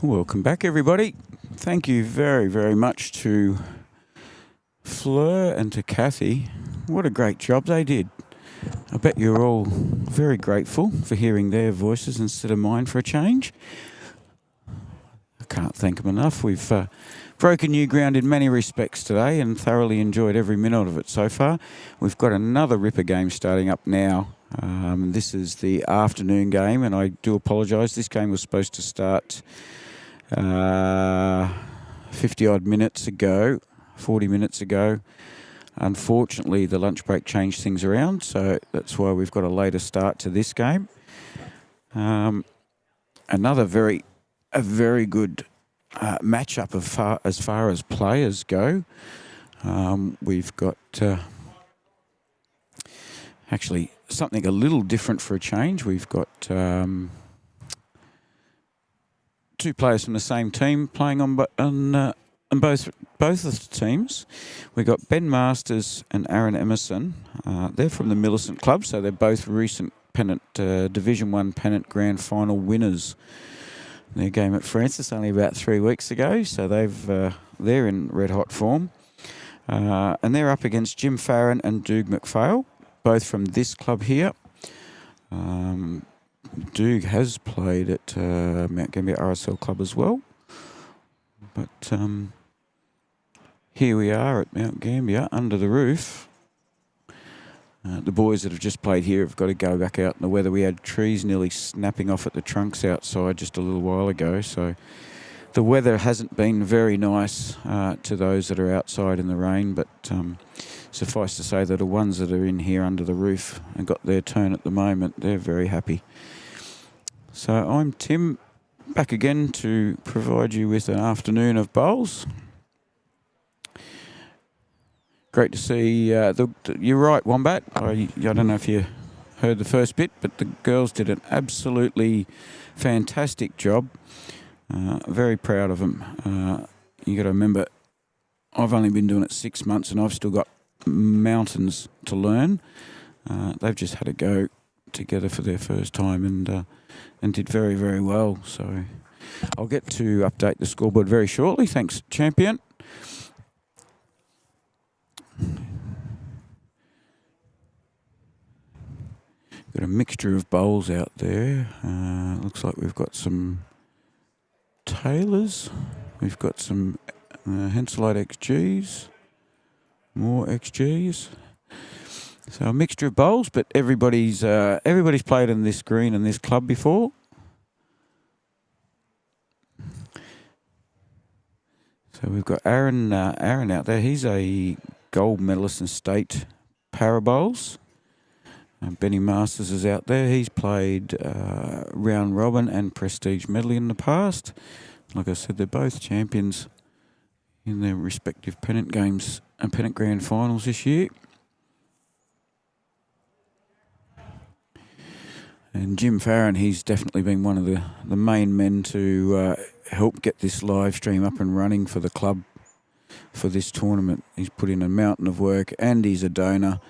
Welcome back, everybody. Thank you very, very much to Fleur and to Kathy. What a great job they did. I bet you're all very grateful for hearing their voices instead of mine for a change. I can't thank them enough. We've broken new ground in many respects today and thoroughly enjoyed every minute of it so far. We've got another ripper game starting up now. This is the afternoon game, and I do apologise. This game was supposed to start 50-odd minutes ago, 40 minutes ago. Unfortunately, the lunch break changed things around, so that's why we've got a later start to this game. Another very good matchup as far as players go. We've got actually something a little different for a change. We've got two players from the same team playing on both of the teams. We've got Ben Masters and Aaron Emerson. They're from the Millicent Club, so they're both recent pennant Division 1 pennant grand final winners. Their game at Francis only about 3 weeks ago, so they're in red hot form. And they're up against Jim Farron and Doug McPhail, both from this club here. Doug has played at Mount Gambier RSL Club as well. But here we are at Mount Gambier under the roof. The boys that have just played here have got to go back out in the weather. We had trees nearly snapping off at the trunks outside just a little while ago. So the weather hasn't been very nice to those that are outside in the rain. But suffice to say that the ones that are in here under the roof and got their turn at the moment, they're very happy. So I'm Tim, back again to provide you with an afternoon of bowls. Great to see. You're right, Wombat. I don't know if you heard the first bit, but the girls did an absolutely fantastic job. Very proud of them. You got to remember, I've only been doing it 6 months and I've still got mountains to learn. They've just had a go together for their first time and did very, very well. So I'll get to update the scoreboard very shortly. Thanks, champion. Got a mixture of bowls out there. Looks like we've got some Taylors. We've got some Henselite XGs. More XGs. So a mixture of bowls, but everybody's played in this green and this club before. So we've got Aaron out there. He's a gold medalist in state para bowls. Benny Masters is out there. He's played round robin and prestige medley in the past. Like I said, they're both champions in their respective pennant games and pennant grand finals this year. And Jim Farron, he's definitely been one of the main men to help get this live stream up and running for the club for this tournament. He's put in a mountain of work and he's a donor.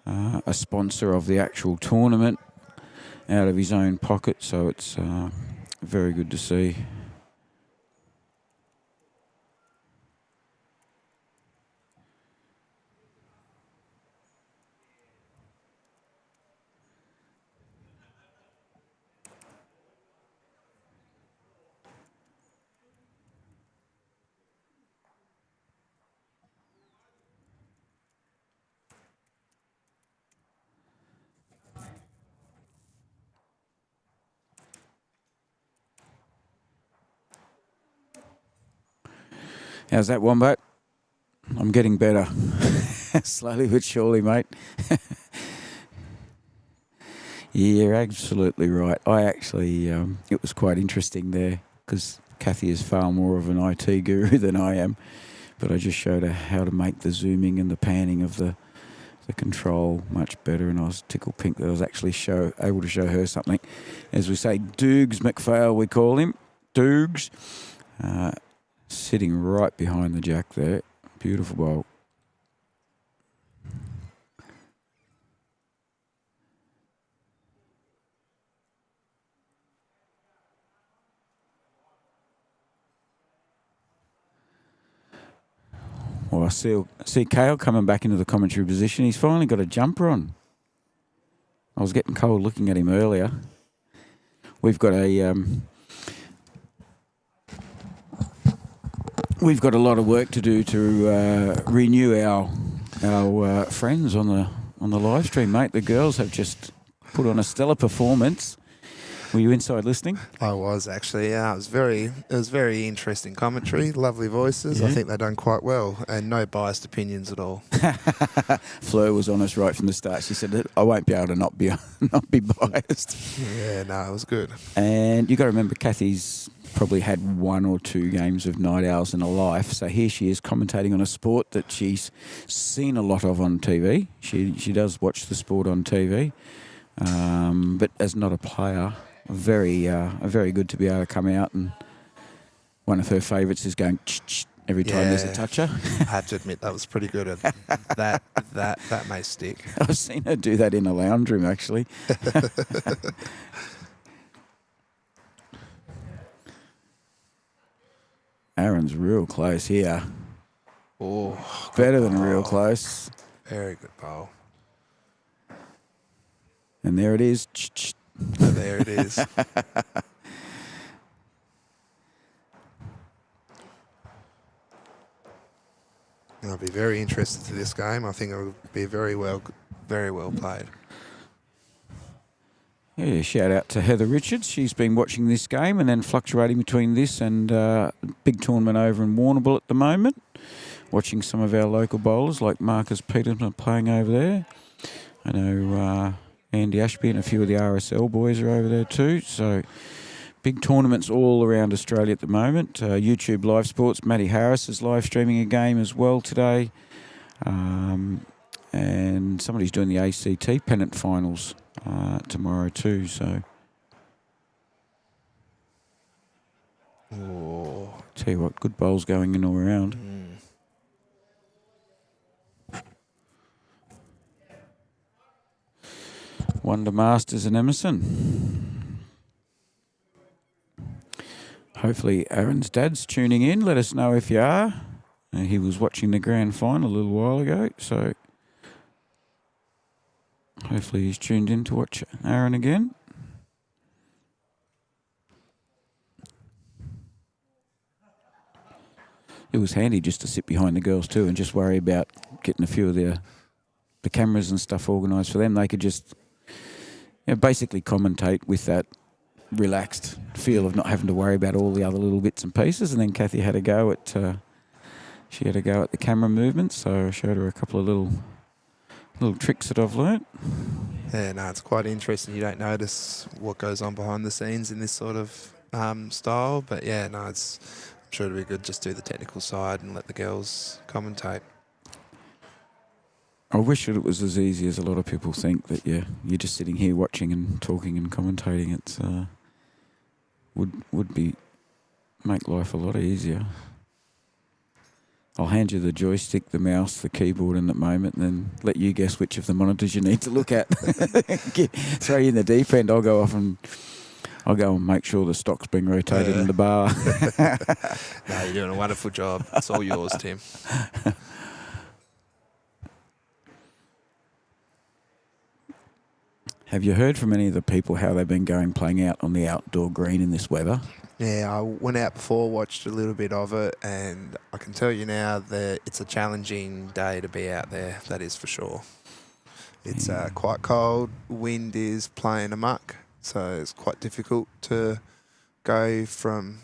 A sponsor of the actual tournament out of his own pocket, so it's very good to see. How's that, Wombat? I'm getting better. Slowly but surely, mate. You're absolutely right. I actually, it was quite interesting there because Kathy is far more of an IT guru than I am. But I just showed her how to make the zooming and the panning of the control much better, and I was tickled pink that I was actually able to show her something. As we say, Dougs McPhail, we call him. Dougs. Sitting right behind the jack there. Beautiful bowl. Well, I see Kale coming back into the commentary position. He's finally got a jumper on. I was getting cold looking at him earlier. We've got a lot of work to do to renew our friends on the live stream, mate. The girls have just put on a stellar performance. Were you inside listening? I was actually, yeah. It was very interesting commentary, lovely voices. Yeah. I think they've done quite well, and no biased opinions at all. Fleur was honest right from the start. She said that I won't be able to not be biased. Yeah, no, it was good. And you got to remember, Kathy's probably had 1 or 2 games of night owls in her life. So here she is commentating on a sport that she's seen a lot of on TV. She does watch the sport on TV, but as not a player. Very good to be able to come out, and one of her favourites is going every time there's a toucher. I have to admit that was pretty good. That may stick. I've seen her do that in a lounge room actually. Aaron's real close here. Oh, better than real close. Very good bowl. And there it is. There it is. I'll be very interested to this game. I think it will be very well played. Yeah, shout out to Heather Richards. She's been watching this game and then fluctuating between this and big tournament over in Warrnambool at the moment. Watching some of our local bowlers like Marcus Peterson playing over there. I know Andy Ashby and a few of the RSL boys are over there too. So big tournaments all around Australia at the moment. Youtubelivesports, Matty Harris is live streaming a game as well today. And somebody's doing the ACT pennant finals tomorrow too. So, tell you what, good bowls going in all around. Wonder Masters and Emerson. Hopefully Aaron's dad's tuning in. Let us know if you are. He was watching the grand final a little while ago, so hopefully he's tuned in to watch Aaron again. It was handy just to sit behind the girls too and just worry about getting a few of the cameras and stuff organised for them. They could just basically commentate with that relaxed feel of not having to worry about all the other little bits and pieces. And then Kathy had a go at the camera movements, so I showed her a couple of little tricks that I've learnt. Yeah, no, it's quite interesting. You don't notice what goes on behind the scenes in this sort of style, but yeah, no, I'm sure it'd be good just do the technical side and let the girls commentate. I wish that it was as easy as a lot of people think, that you're just sitting here watching and talking and commentating. It's would make life a lot easier. I'll hand you the joystick, the mouse, the keyboard in a moment, and then let you guess which of the monitors you need to look at. Throw you in the deep end. I'll go and make sure the stock's being rotated in the bar. No, you're doing a wonderful job. It's all yours, Tim. Have you heard from any of the people how they've been playing out on the outdoor green in this weather? Yeah, I went out before, watched a little bit of it, and I can tell you now that it's a challenging day to be out there, that is for sure. It's quite cold, wind is playing amok, so it's quite difficult to go from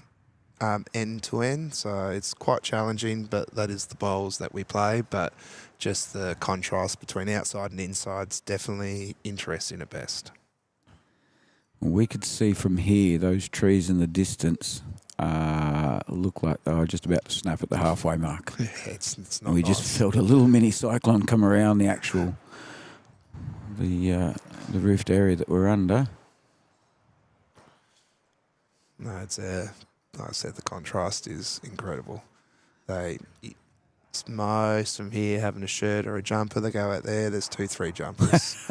end to end, so it's quite challenging, but that is the bowls that we play, but just the contrast between outside and inside is definitely interesting at best. We could see from here those trees in the distance look like they were just about to snap at the halfway mark. Yeah, it's not we nice. just felt a little mini cyclone come around the roofed area that we're under. No, it's like I said, the contrast is incredible. Most from here having a shirt or a jumper, they go out there, there's 2-3 jumpers.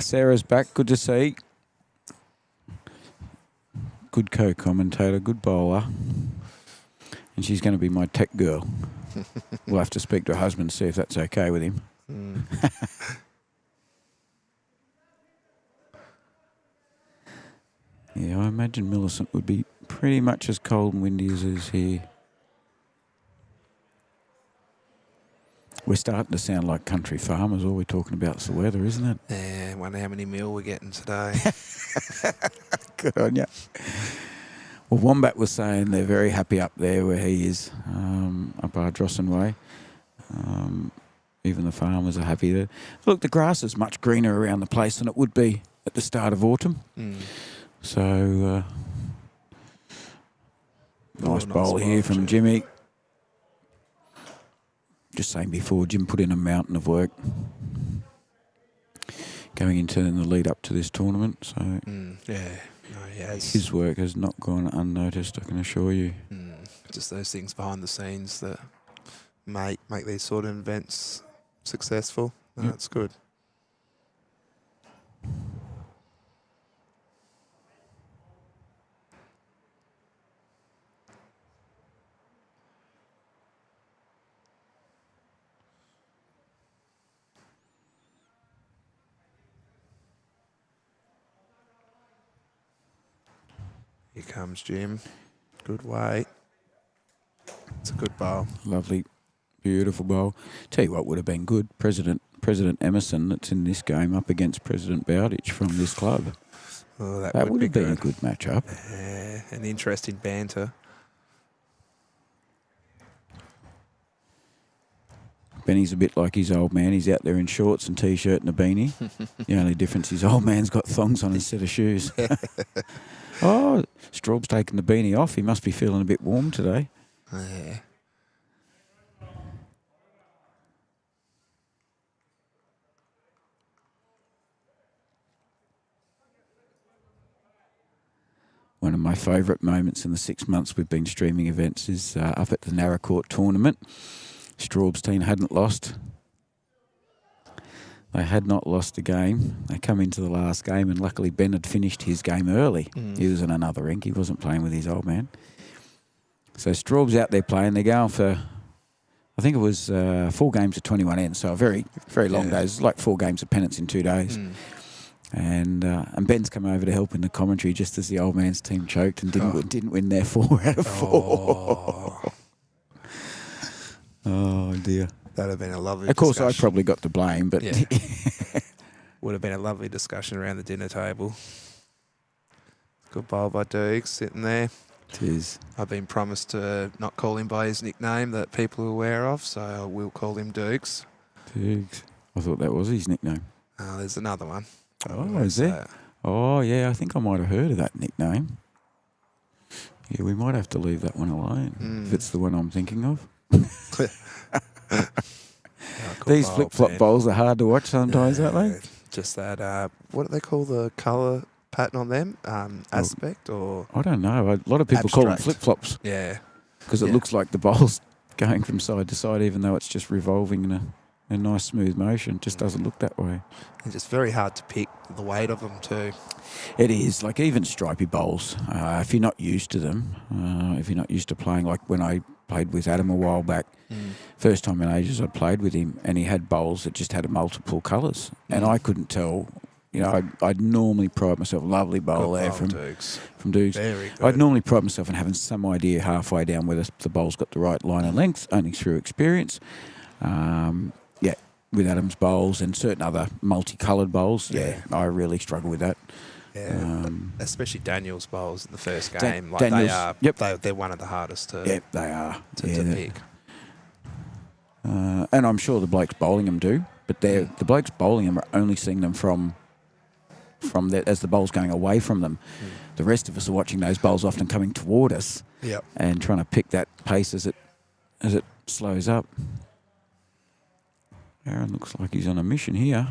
Sarah's back, good to see. Good co-commentator, good bowler. and she's going to be my tech girl. We'll have to speak to her husband, see if that's okay with him. Yeah, I imagine Millicent would be pretty much as cold and windy as it is here. We're starting to sound like country farmers. All we're talking about is the weather, isn't it? Yeah, wonder how many meal we're getting today. Good on you. Well, Wombat was saying they're very happy up there where he is, up Ardrossan Way. Even the farmers are happy there. Look, the grass is much greener around the place than it would be at the start of autumn. So, nice bowl here from Jimmy. Just saying before, Jim put in a mountain of work going into the lead up to this tournament. So, yeah, no, he has. His work has not gone unnoticed, I can assure you. Just those things behind the scenes that make these sort of events successful. No, that's good. Here comes Jim. Good weight. It's a good bowl. Lovely, beautiful bowl. Tell you what would have been good, President Emerson that's in this game up against President Bowditch from this club. Oh, that would have been a good matchup. Yeah, an interesting banter. Benny's a bit like his old man. He's out there in shorts and T-shirt and a beanie. The only difference is old man's got thongs on instead of shoes. Oh, Straub's taking the beanie off. He must be feeling a bit warm today. Yeah. One of my favourite moments in the 6 months we've been streaming events is up at the Narracourt tournament. Straub's team hadn't lost. They had not lost a game. They come into the last game, and luckily Ben had finished his game early. He was in another rink. He wasn't playing with his old man. So Straub's out there playing. They're going for, I think it was 4 games of 21 ends, so a very, very long days, like 4 games of pennants in 2 days. And Ben's come over to help in the commentary just as the old man's team choked and didn't win their 4 out of 4. Oh dear. That'd have been a lovely Of course, discussion. I probably got to blame, but Yeah. Would have been a lovely discussion around the dinner table. Good bowl by Dukes sitting there. it is. I've been promised to not call him by his nickname that people are aware of, so I will call him Dukes. Dukes. I thought that was his nickname. There's another one. Oh, is there? Oh, yeah, I think I might have heard of that nickname. Yeah, we might have to leave that one alone, if it's the one I'm thinking of. These flip-flop bowls are hard to watch sometimes, aren't they? Just that, what do they call the colour pattern on them? Aspect or... I don't know. A lot of people call them Abstract. flip-flops. Yeah. Because it looks like the bowl's going from side to side, even though it's just revolving in a nice smooth motion. It just doesn't look that way. It's just very hard to pick the weight of them too. It is. Like even stripy bowls, if you're not used to them, if you're not used to playing, like when I played with Adam a while back, first time in ages I played with him, and he had bowls that just had multiple colours, and I couldn't tell. You know, I'd normally pride myself, lovely bowl there from Dukes. Very good. I'd normally pride myself in having some idea halfway down whether the bowl's got the right line and length, only through experience. With Adam's bowls and certain other multicoloured bowls, I really struggle with that. Yeah, especially Daniel's bowls in the first game. Like they're one of the hardest to. Yep, they are to pick. And I'm sure the blokes bowling them do, but the blokes bowling them are only seeing them from as the bowl's going away from them. The rest of us are watching those bowls often coming toward us, and trying to pick that pace as it slows up. Aaron looks like he's on a mission here.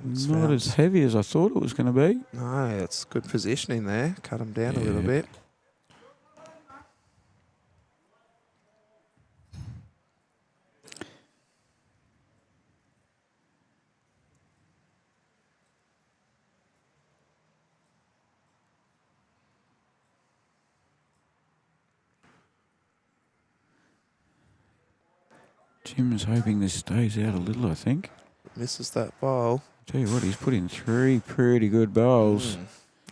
Not as heavy as I thought it was going to be. No, it's good positioning there. Cut him down a little bit. Jim is hoping this stays out a little, I think. Misses that bowl. Tell you what, he's put in 3 pretty good bowls.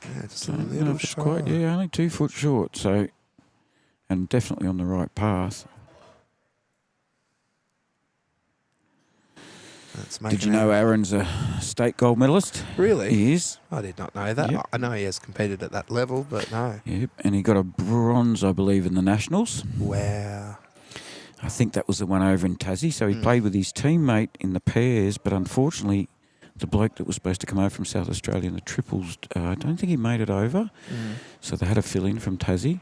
Yeah, just a Don't know little if it's shy. quite, yeah, only 2 foot short, so, and definitely on the right path. Did you know Aaron's a state gold medalist? Really? He is. I did not know that. Yep. I know he has competed at that level, but no. Yep, and he got a bronze, I believe, in the Nationals. Wow. I think that was the one over in Tassie. So he played with his teammate in the pairs, but unfortunately, the bloke that was supposed to come over from South Australia in the triples, I don't think he made it over. So they had a fill-in from Tassie.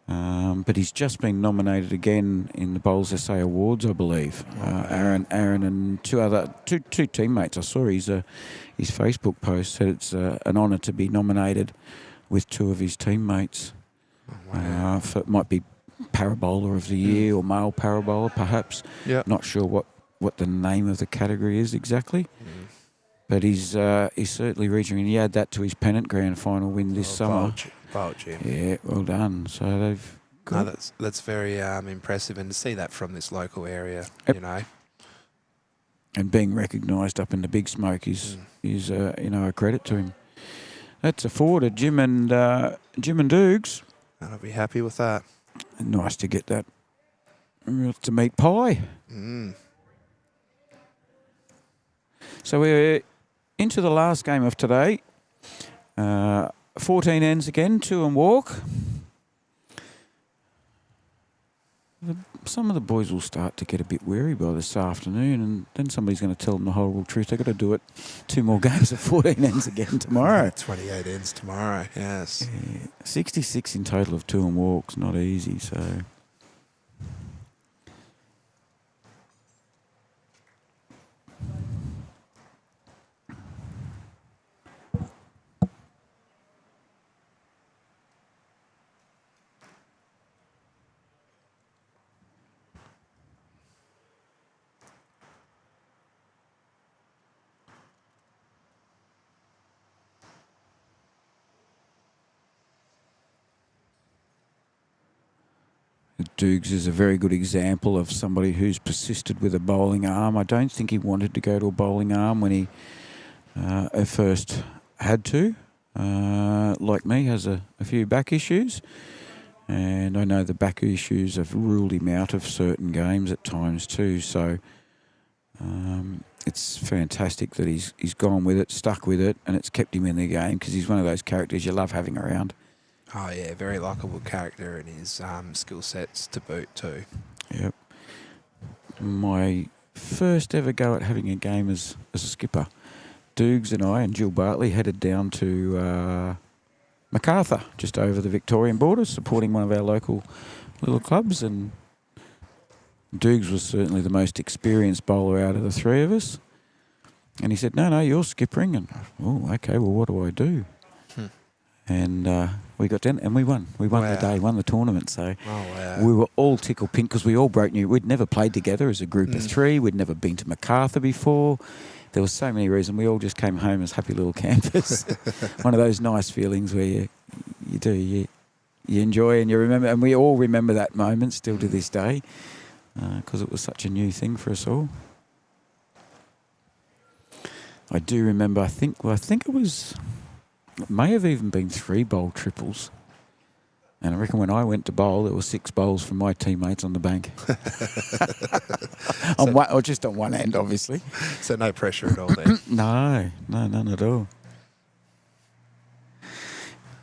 But he's just been nominated again in the Bowls SA Awards, I believe. Aaron and two teammates. I saw his Facebook post said it's an honour to be nominated with 2 of his teammates. For, it might be Parabola of the Year or Male Parabola, perhaps. Not sure what the name of the category is exactly. But he's certainly reaching, and he had that to his pennant grand final win this summer. Jim. Yeah, well done. So they've got... No, that's very impressive, and to see that from this local area, you know. And being recognised up in the Big Smoke is a credit to him. That's a forward, Jim and Dukes. And I'll be happy with that. Nice to get that to meat pie. So we're into the last game of today. 14 ends again, 2 and walk. Some of the boys will start to get a bit weary by this afternoon, and then somebody's going to tell them the horrible truth. They've got to do it 2 more games of 14 ends again tomorrow. 28 ends tomorrow, yes. Yeah, 66 in total of 2 and walks, not easy, so... Dukes is a very good example of somebody who's persisted with a bowling arm. I don't think he wanted to go to a bowling arm when he at first had to. Like me, has a few back issues. And I know the back issues have ruled him out of certain games at times too. So it's fantastic that he's gone with it, stuck with it, and it's kept him in the game because he's one of those characters you love having around. Oh, yeah, very likeable character, and his skill sets to boot too. Yep. My first ever go at having a game as a skipper, Dukes and I and Jill Bartley headed down to Macarthur, just over the Victorian border, supporting one of our local little clubs, and Dukes was certainly the most experienced bowler out of the 3 of us. And he said, no, you're skippering. And, oh, okay, well, what do I do? And we got down and we won. We won the day, won the tournament. So we were all tickled pink because we all broke new. We'd never played together as a group of 3. We'd never been to Macarthur before. There was so many reasons. We all just came home as happy little campers. One of those nice feelings where you enjoy and you remember. And we all remember that moment still to this day because it was such a new thing for us all. I do remember, I think it may have even been 3 bowl triples. And I reckon when I went to bowl, there were 6 bowls from my teammates on the bank. Or just on one end, obviously. So no pressure at all then? No, none at all.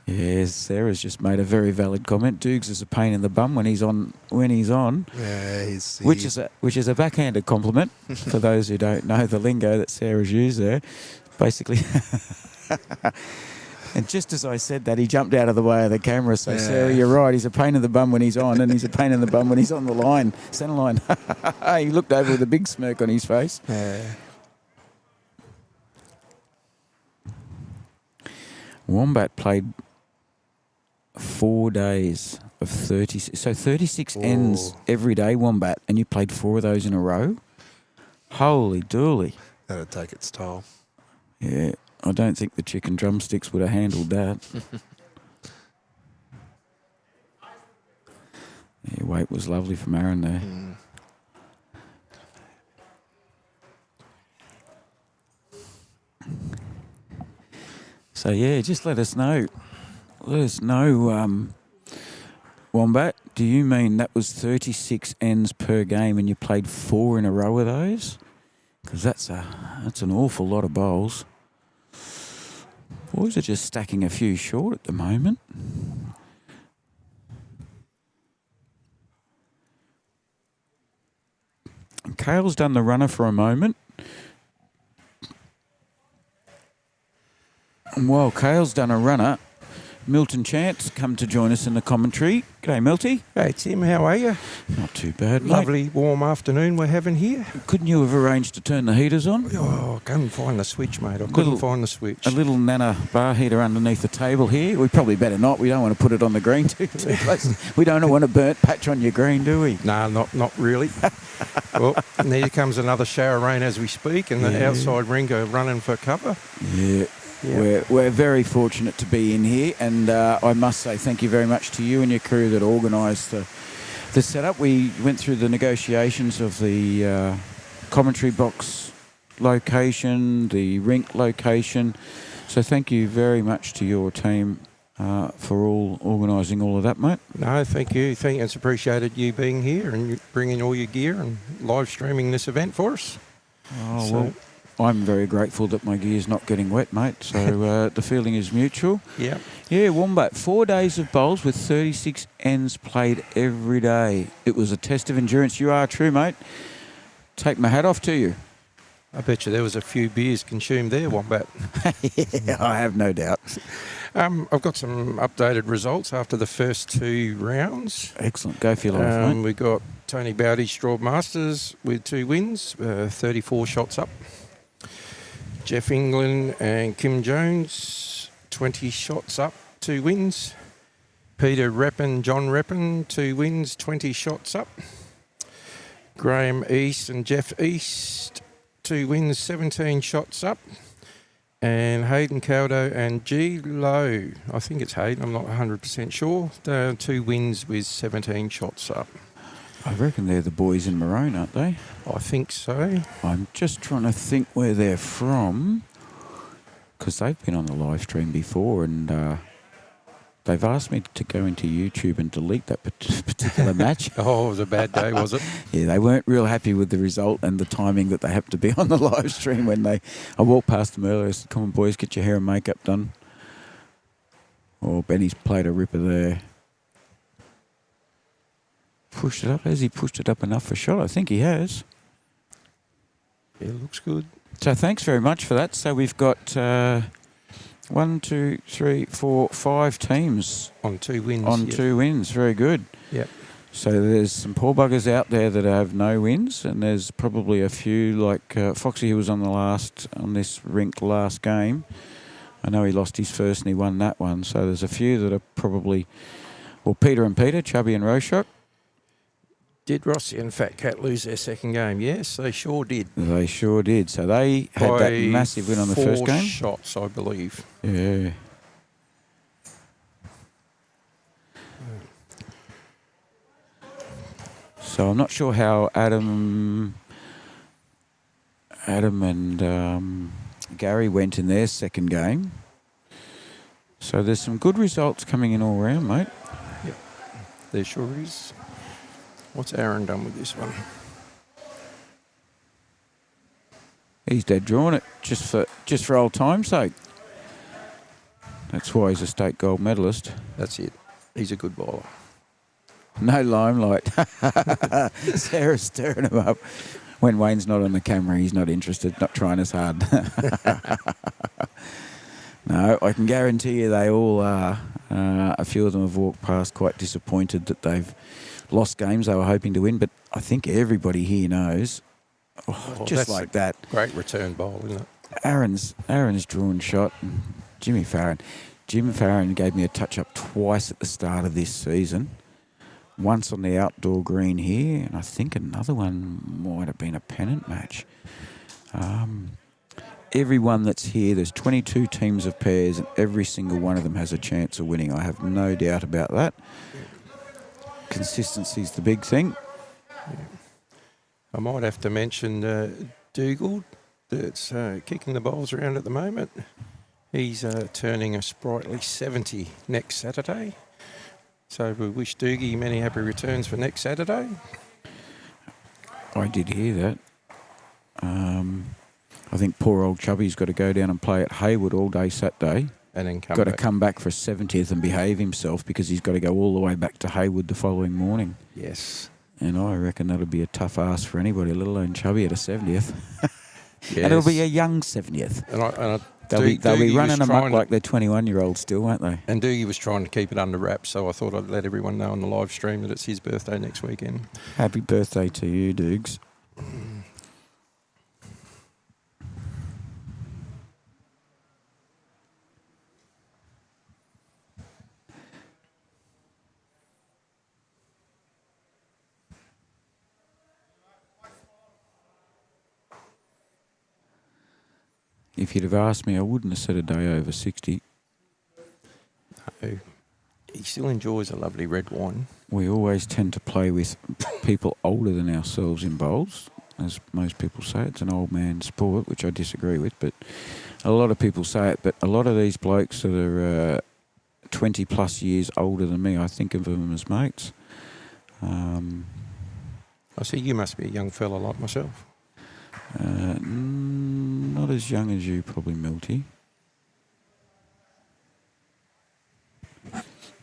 Yes, Sarah's just made a very valid comment. Dukes is a pain in the bum when he's on. Yeah, which is a backhanded compliment for those who don't know the lingo that Sarah's used there. Basically... And just as I said that, he jumped out of the way of the camera. So, Sarah, you're right. He's a pain in the bum when he's on, and he's a pain in the bum when he's on the line, centre line. He looked over with a big smirk on his face. Wombat played 4 days of 30. So 36 ends every day, Wombat, and you played 4 of those in a row? Holy dooly. That'd take its toll. Yeah. I don't think the chicken drumsticks would have handled that. Weight was lovely from Aaron there. So, yeah, just let us know. Let us know, Wombat, do you mean that was 36 ends per game and you played 4 in a row of those? Because that's an awful lot of bowls. Boys are just stacking a few short at the moment. And Kale's done the runner for a moment. And while Kale's done a runner, Milton Chance come to join us in the commentary. G'day, Milty. Hey Tim, how are you? Not too bad, mate. Lovely warm afternoon we're having here. Couldn't you have arranged to turn the heaters on? Oh, I couldn't find the switch, mate. I couldn't find the switch. A little Nana bar heater underneath the table here. We probably better not. We don't want to put it on the green too close. We don't want a burnt patch on your green, do we? No, not really. Well, and here comes another shower of rain as we speak, and the outside rink are running for cover. Yeah. We're very fortunate to be in here, and I must say thank you very much to you and your crew that organised the setup. We went through the negotiations of the commentary box location, the rink location, so thank you very much to your team for all organising all of that, mate. No, thank you. It's appreciated you being here and you bringing all your gear and live streaming this event for us. Oh, well, I'm very grateful that my gear's not getting wet, mate, so the feeling is mutual. Yeah. Yeah, Wombat, 4 days of bowls with 36 ends played every day. It was a test of endurance. You are true, mate. Take my hat off to you. I bet you there was a few beers consumed there, Wombat. Yeah, I have no doubt. I've got some updated results after the first 2 rounds. Excellent. Go for your life, mate. We got Tony Bowdy's Straub Masters with 2 wins, 34 shots up. Jeff England and Kim Jones, 20 shots up, 2 wins. Peter Reppin, John Reppin, 2 wins, 20 shots up. Graham East and Jeff East, 2 wins, 17 shots up. And Hayden Caldo and G Lowe, I think it's Hayden, I'm not 100% sure, 2 wins with 17 shots up. I reckon they're the boys in maroon, aren't they? I think so. I'm just trying to think where they're from, because they've been on the live stream before, and they've asked me to go into YouTube and delete that particular match. Oh, it was a bad day, was it? Yeah, they weren't real happy with the result and the timing that they happened to be on the live stream when I walked past them earlier. I said, come on, boys, get your hair and makeup done. Oh, Benny's played a ripper there. Pushed it up. Has he pushed it up enough for a shot? I think he has. Yeah, looks good. So thanks very much for that. So we've got 1, 2, 3, 4, 5 teams. On 2 wins. On 2 wins. Very good. Yep. So there's some poor buggers out there that have no wins, and there's probably a few like Foxy, who was on this rink last game. I know he lost his first and he won that one. So there's a few that are probably, well, Peter and Peter, Chubby and Roshock. Did Rossi and Fat Cat lose their second game? Yes, they sure did. They sure did. So they had that massive win on the first game. 4 shots, I believe. Yeah. So I'm not sure how Adam and Gary went in their second game. So there's some good results coming in all round, mate. Yep, there sure is. What's Aaron done with this one? He's dead drawing it just for old time's sake. That's why he's a state gold medalist. That's it. He's a good bowler. No limelight. Sarah's stirring him up. When Wayne's not on the camera, he's not interested, not trying as hard. No, I can guarantee you they all are. A few of them have walked past quite disappointed that they've lost games they were hoping to win, but I think everybody here knows, just like that. Great return bowl, isn't it? Aaron's drawn shot, and Jimmy Farron. Jim Farron gave me a touch-up twice at the start of this season. Once on the outdoor green here, and I think another one might have been a pennant match. Everyone that's here, there's 22 teams of pairs, and every single one of them has a chance of winning. I have no doubt about that. Consistency's the big thing. Yeah. I might have to mention Dougal, that's kicking the bowls around at the moment. He's turning a sprightly 70 next Saturday. So we wish Doogie many happy returns for next Saturday. I did hear that. I think poor old Chubby's got to go down and play at Hayward all day Saturday. And then Got to come back for a 70th and behave himself because he's got to go all the way back to Hayward the following morning. Yes. And I reckon that'll be a tough ask for anybody, let alone Chubby at a 70th. Yes. And it'll be a young 70th. They'll be running amok like they're 21-year-olds still, won't they? And Doogie was trying to keep it under wraps, so I thought I'd let everyone know on the live stream that it's his birthday next weekend. Happy birthday to you, Doogs. If you'd have asked me, I wouldn't have said a day over 60. No, he still enjoys a lovely red wine. We always tend to play with people older than ourselves in bowls. As most people say, it's an old man's sport, which I disagree with, but a lot of people say it. But a lot of these blokes that are 20 plus years older than me, I think of them as mates. I see you must be a young fella like myself. Not as young as you, probably, Milty.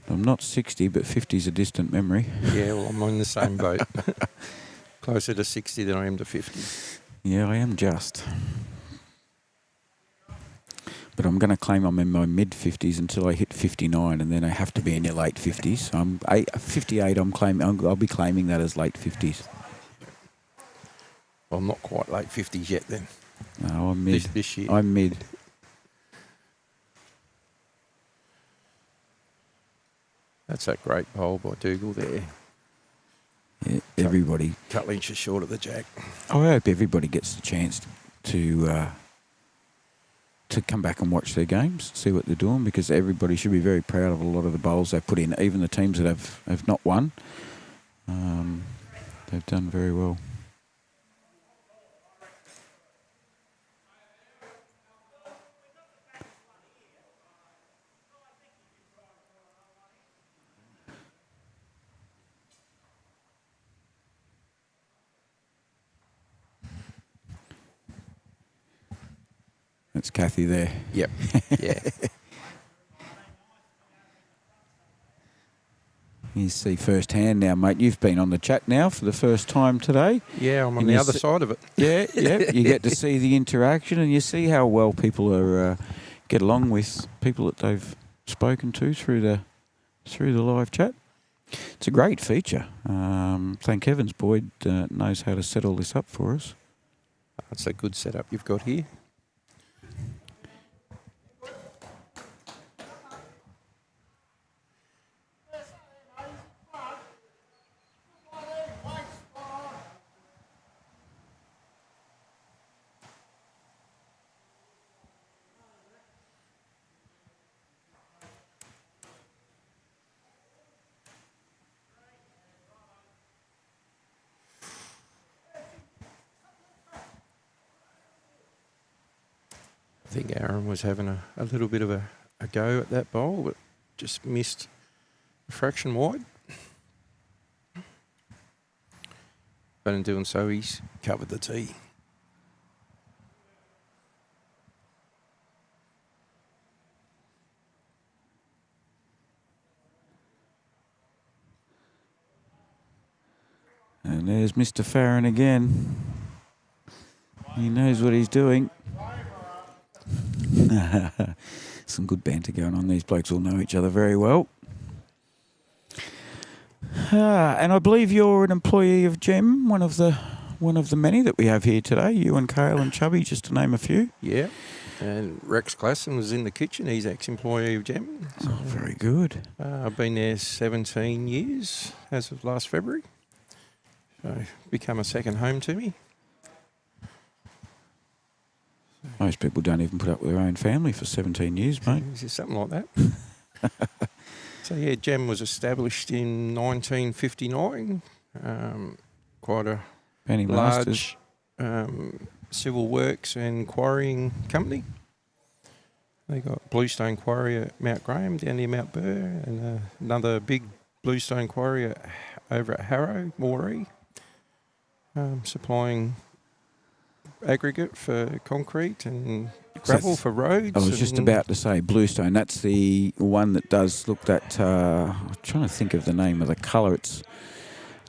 I'm not 60, but 50's a distant memory. Yeah, well, I'm in the same boat. Closer to 60 than I am to 50. Yeah, I am just. But I'm going to claim I'm in my mid-50s until I hit 59, and then I have to be in your late 50s. I'm 58. I'll be claiming that as late 50s. Well, I'm not quite late 50s yet then. No, I'm mid. This year. I'm mid. That's that great bowl by Dougal there. Yeah, everybody. Couple inches short of the jack. I hope everybody gets the chance to come back and watch their games, see what they're doing, because everybody should be very proud of a lot of the bowls they put in. Even the teams that have not won, they've done very well. That's Kathy there. Yep. Yeah. You see firsthand now, mate. You've been on the chat now for the first time today. Yeah, I'm on And the you other side of it. Yeah, yeah. You get to see the interaction, and you see how well people are get along with people that they've spoken to through the live chat. It's a great feature. Thank heavens Boyd knows how to set all this up for us. That's a good setup you've got here. I think Aaron was having a little bit of a go at that bowl, but just missed a fraction wide. But in doing so, he's covered the tee. And there's Mr. Farron again. He knows what he's doing. Some good banter going on. These blokes all know each other very well. And I believe you're an employee of Gem, one of the many that we have here today. You and Kale and Chubby, just to name a few. Yeah. And Rex Klassen was in the kitchen. He's ex-employee of Gem. So, Oh, very good. I've been there 17 years as of last February. So become a second home to me. Most people don't even put up with their own family for 17 years, mate. Is there something like that? So yeah, Gem was established in 1959. Quite a Penny Masters. large civil works and quarrying company. They got bluestone quarry at Mount Graham down near Mount Burr, and another big bluestone quarry over at Harrow, Moree, supplying aggregate for concrete and gravel for roads. I was just about to say bluestone. That's the one that does look that. I'm trying to think of the name of the colour. It's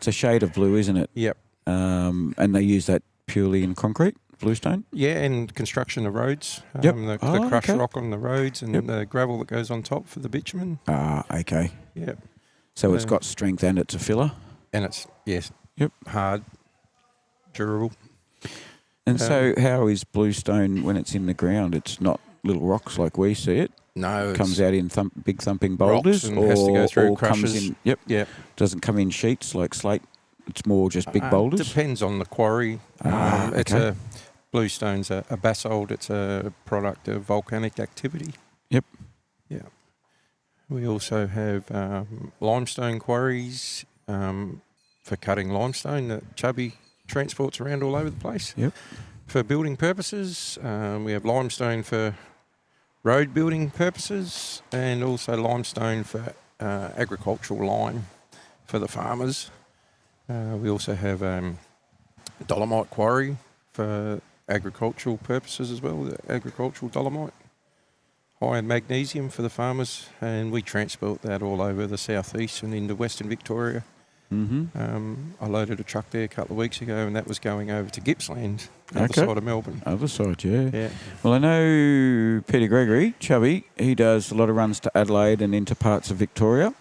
a shade of blue, isn't it? Yep. And they use that purely in concrete, bluestone. Yeah, and construction of roads. Yep. The crushed okay. rock on the roads and the gravel that goes on top for the bitumen. Okay. Yep. So it's got strength and it's a filler. And it's Yep. hard, durable. And so how is bluestone when it's in the ground? It's not little rocks like we see it. No, It comes out in big thumping boulders, and has to go through comes crushers. in. Yep. Doesn't come in sheets like slate. It's more just big boulders. Depends on the quarry. It's okay. Bluestone's a basalt. It's a product of volcanic activity. Yep. Yeah. We also have limestone quarries for cutting limestone that Chubby transports around all over the place. Yep. For building purposes, we have limestone for road building purposes, and also limestone for agricultural lime for the farmers. We also have dolomite quarry for agricultural purposes as well, the agricultural dolomite. High in magnesium for the farmers, and we transport that all over the southeast and into Western Victoria. Mm-hmm. I loaded a truck there a couple of weeks ago, and that was going over to Gippsland, the other side of Melbourne. Other side, yeah. Yeah. Well, I know Peter Gregory, Chubby, he does a lot of runs to Adelaide and into parts of Victoria.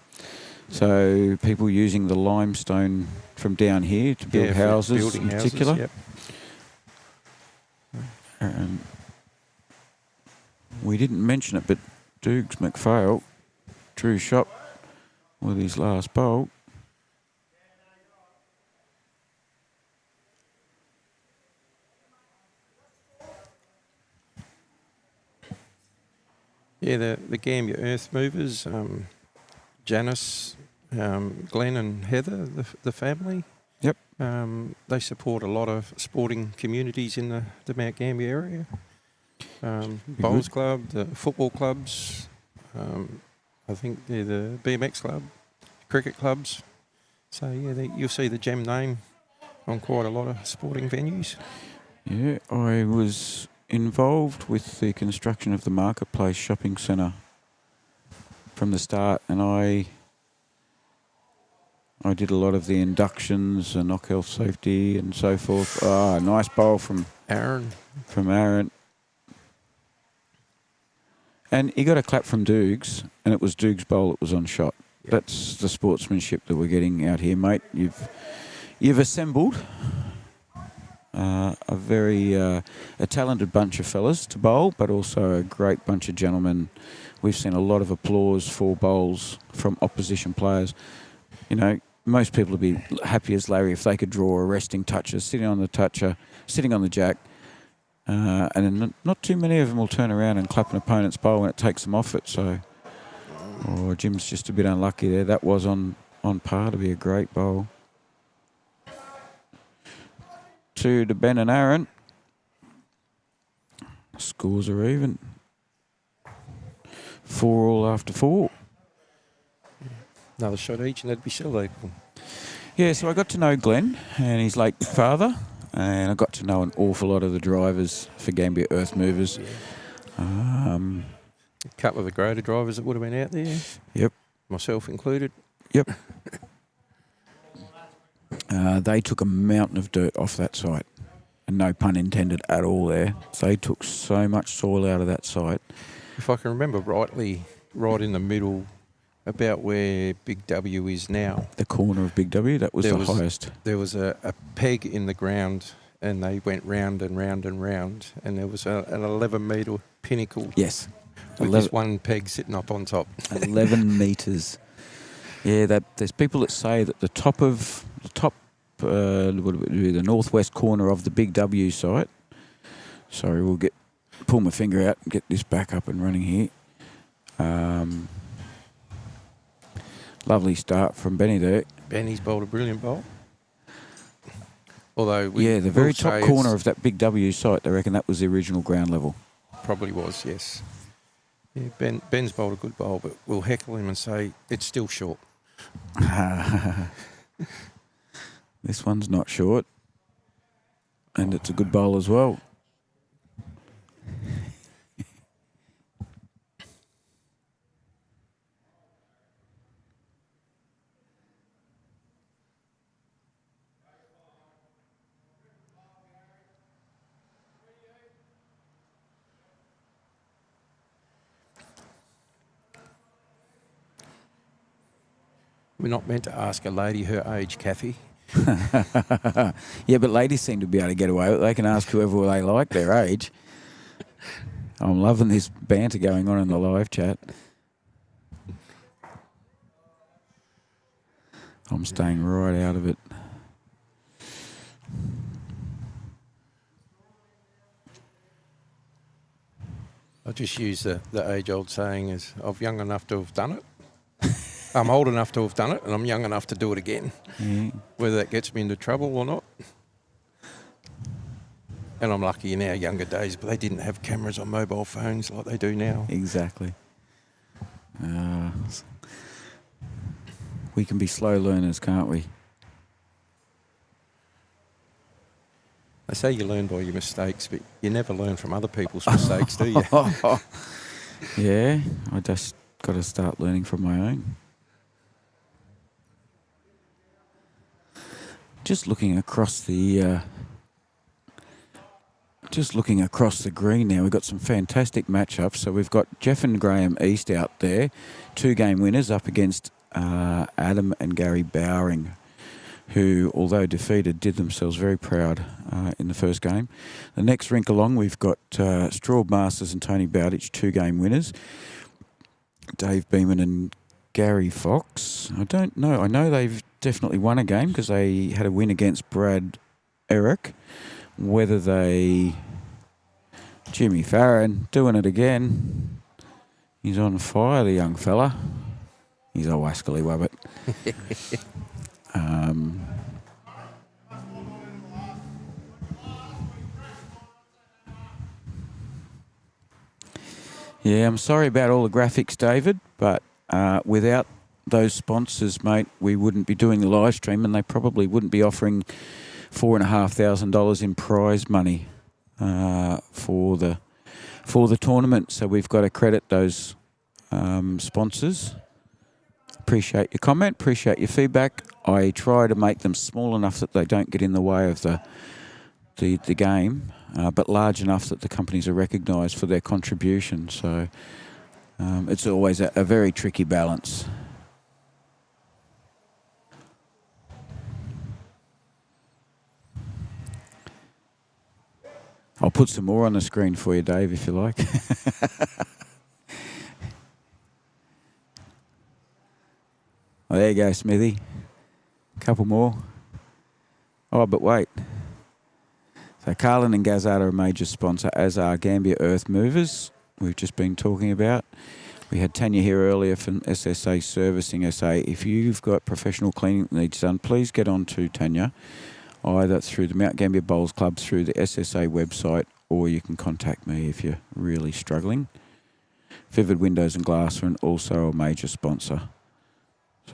So people using the limestone from down here to build houses in particular. Yep. We didn't mention it, but Dukes McPhail drew shot with his last bolt. Yeah, the Gambier Earth Movers, Janice, Glenn and Heather, the family. Yep. They support a lot of sporting communities in the Mount Gambier area. Bowls Club, the football clubs, I think they're the BMX club, cricket clubs. So yeah, you'll see the Gem name on quite a lot of sporting venues. Yeah, I was involved with the construction of the Marketplace Shopping Centre from the start, and I did a lot of the inductions and knock health safety and so forth. Nice bowl from Aaron. And he got a clap from Dukes, and it was Dukes' bowl that was on shot. Yep. That's the sportsmanship that we're getting out here, mate. You've assembled a very a talented bunch of fellas to bowl, but also a great bunch of gentlemen. We've seen a lot of applause for bowls from opposition players. You know, most people would be happy as Larry if they could draw a resting toucher, sitting on the toucher, sitting on the jack. And then not too many of them will turn around and clap an opponent's bowl when it takes them off it. So, Jim's just a bit unlucky there. That was on par to be a great bowl. To Ben and Aaron. Scores are even. 4 all after 4. Another shot each, and that'd be still equal. Yeah, so I got to know Glenn and his late father, and I got to know an awful lot of the drivers for Gambier Earth Movers. Yeah. A couple of the greater drivers that would have been out there. Yep. Myself included. Yep. They took a mountain of dirt off that site, and no pun intended at all there. They took so much soil out of that site. If I can remember rightly, right in the middle, about where Big W is now. The corner of Big W, that was the highest. There was a peg in the ground, and they went round and round and round, and there was an 11-metre pinnacle. Yes. With this one peg sitting up on top. 11 metres. Yeah, there's people that say that the northwest corner of the Big W site. Sorry, pull my finger out and get this back up and running here. Lovely start from Benny there. Benny's bowled a brilliant bowl. Although the very top corner of that Big W site, they reckon that was the original ground level. Probably was, yes. Yeah, Ben's bowled a good bowl, but we'll heckle him and say it's still short. This one's not short. And it's a good bowl as well. We're not meant to ask a lady her age, Kathy. Yeah, but ladies seem to be able to get away with it. They can ask whoever they like their age. I'm loving this banter going on in the live chat. I'm staying right out of it. I just use the age-old saying is, I'm young enough to have done it. I'm old enough to have done it, and I'm young enough to do it again. Yeah. Whether that gets me into trouble or not. And I'm lucky in our younger days, but they didn't have cameras on mobile phones like they do now. Exactly. We can be slow learners, can't we? They say you learn by your mistakes, but you never learn from other people's mistakes, do you? Yeah, I just got to start learning from my own. Just looking across the green now, we've got some fantastic matchups. So we've got Jeff and Graham East out there, 2-game winners up against Adam and Gary Bowring, who, although defeated, did themselves very proud in the first game. The next rink along, we've got Straub Masters and Tony Bowditch, 2-game winners. Dave Beeman and Gary Fox. I don't know. I know they've definitely won a game because they had a win against Brad Eric. Whether they... Jimmy Farron doing it again. He's on fire, the young fella. He's a wascally wabbit. Yeah, I'm sorry about all the graphics, David, but without those sponsors, mate, we wouldn't be doing the live stream, and they probably wouldn't be offering $4,500 in prize money for the tournament. So we've got to credit those sponsors. Appreciate your comment, appreciate your feedback. I try to make them small enough that they don't get in the way of the game, but large enough that the companies are recognised for their contribution. So it's always a very tricky balance. I'll put some more on the screen for you, Dave, if you like. Oh, there you go, Smithy. A couple more. Oh, but wait. So Carlin and Gazard are a major sponsor, as are Gambier Earth Movers, we've just been talking about. We had Tanya here earlier from SSA Servicing SA. If you've got professional cleaning that needs done, please get on to Tanya, either through the Mount Gambier Bowls Club, through the SSA website, or you can contact me if you're really struggling. Vivid Windows and Glass are also a major sponsor.